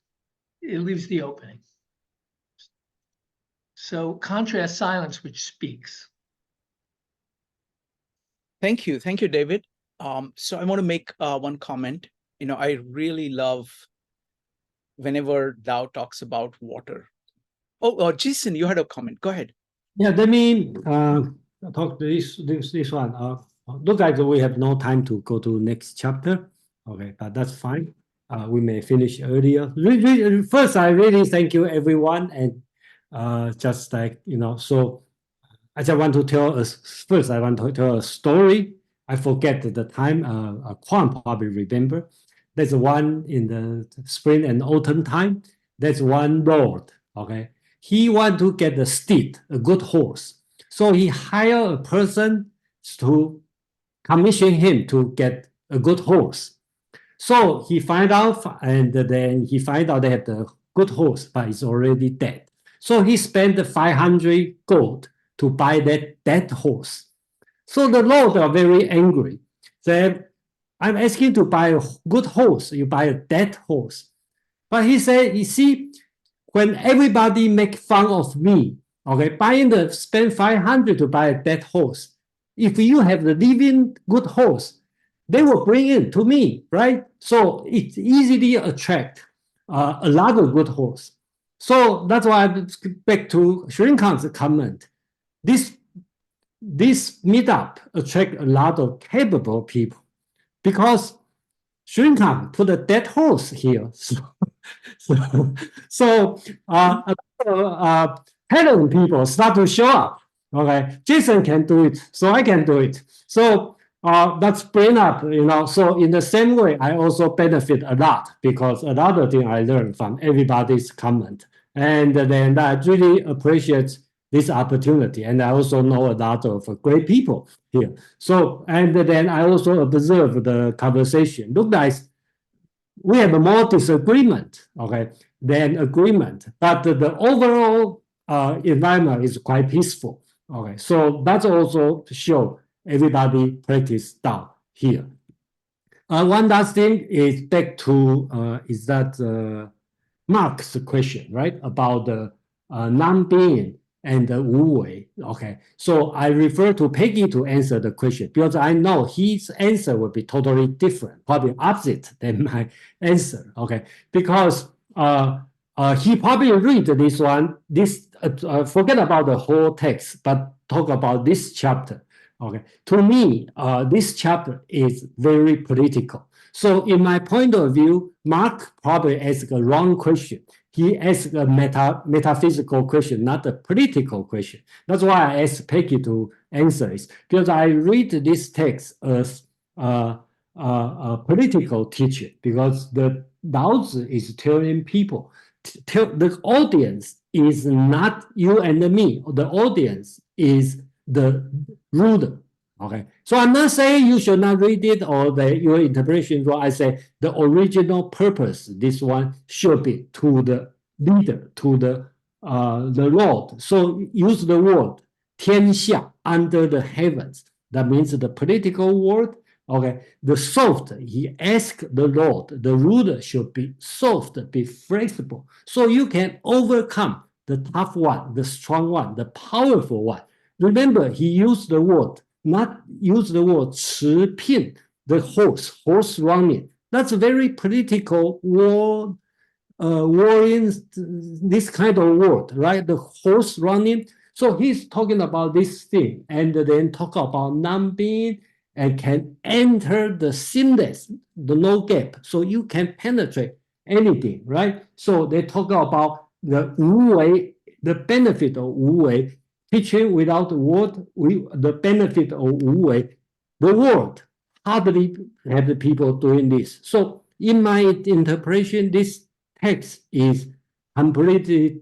Speaker 8: It leaves the opening. So contrast silence, which speaks.
Speaker 9: Thank you, David. So I want to make one comment. I really love whenever Dao talks about water. Oh, Jason, you had a comment. Go ahead.
Speaker 4: Yeah, let me talk this one. Look like we have no time to go to next chapter. Okay, but that's fine. We may finish earlier. First, I really thank you, everyone, and just like so I just want to tell us first. I want to tell a story. I forget the time. Quan probably remember. There's one in the spring and autumn time. There's one lord. Okay, he want to get a steed, a good horse. So he hire a person to commission him to get a good horse. So he find out, and then he find out they have the good horse, but it's already dead. So he spent 500 gold to buy that dead horse. So the lord are very angry. Said, I'm asking to buy a good horse. You buy a dead horse. But he said, you see, when everybody make fun of me, okay, spend 500 to buy a dead horse. If you have the living good horse, they will bring it to me, right? So it easily attract a lot of good horse. So that's why back to Shrinkan's comment. This meetup attract a lot of capable people because Shrinkan put a dead horse here. So talent people start to show up. Okay, Jason can do it, so I can do it. So that's bring up, So in the same way, I also benefit a lot because another thing I learned from everybody's comment, and then I really appreciate this opportunity, and I also know a lot of great people here. So and then I also observe the conversation. Look like we have more disagreement, okay, than agreement, but the overall environment is quite peaceful. Okay, so that's also to show everybody practice Tao here. One last thing is back to is that Mark's question, right, about the non-being and the Wu Wei. Okay, so I refer to Peggy to answer the question because I know his answer will be totally different, probably opposite than my answer. Okay, because he probably read this one. Forget about the whole text, but talk about this chapter. Okay, to me, this chapter is very political. So in my point of view, Mark probably asked a wrong question. He asked a metaphysical question, not a political question. That's why I asked Peggy to answer it, because I read this text as a political teaching, because the Laozi is telling people, the audience is not you and me. The audience is the ruler. Okay, so I'm not saying you should not read it or your interpretation wrong. I say the original purpose, this one should be to the leader, to the Lord. So use the word 天下 under the heavens. That means the political word. Okay, the soft, he asked the Lord, the ruler should be soft, be flexible, so you can overcome the tough one, the strong one, the powerful one. Remember, he used the word, not use the word 持聘, the horse running. That's a very political word, warring, this kind of word, right? The horse running. So he's talking about this thing, and then talk about non-being, and can enter the seamless, the no gap, so you can penetrate anything, right? So they talk about the Wu Wei, the benefit of Wu Wei teaching without word, the benefit of Wu Wei, the word hardly have the people doing this. So in my interpretation, this text is completely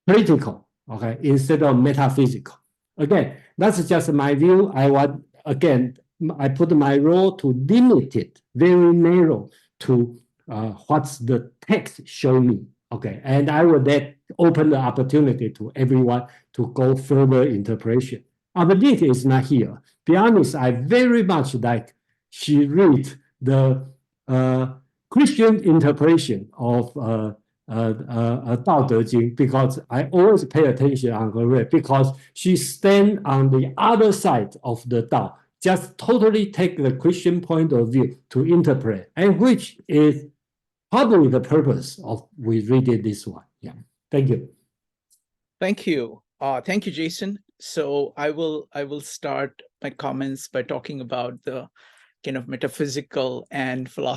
Speaker 4: critical, okay, instead of metaphysical. Again, that's just my view. I put my role to limit it, very narrow, to what's the text show me. Okay, and I will then open the opportunity to everyone to go further interpretation. Abedit is not here. Be honest, I very much like she read the Christian interpretation of Dao De Jing, because I always pay attention on her read, because she stand on the other side of the Dao, just totally take the Christian point of view to interpret, and which is probably the purpose of we reading this one. Yeah, thank you.
Speaker 9: Thank you. Thank you, Jason. So I will start my comments by talking about the kind of metaphysical and philosophical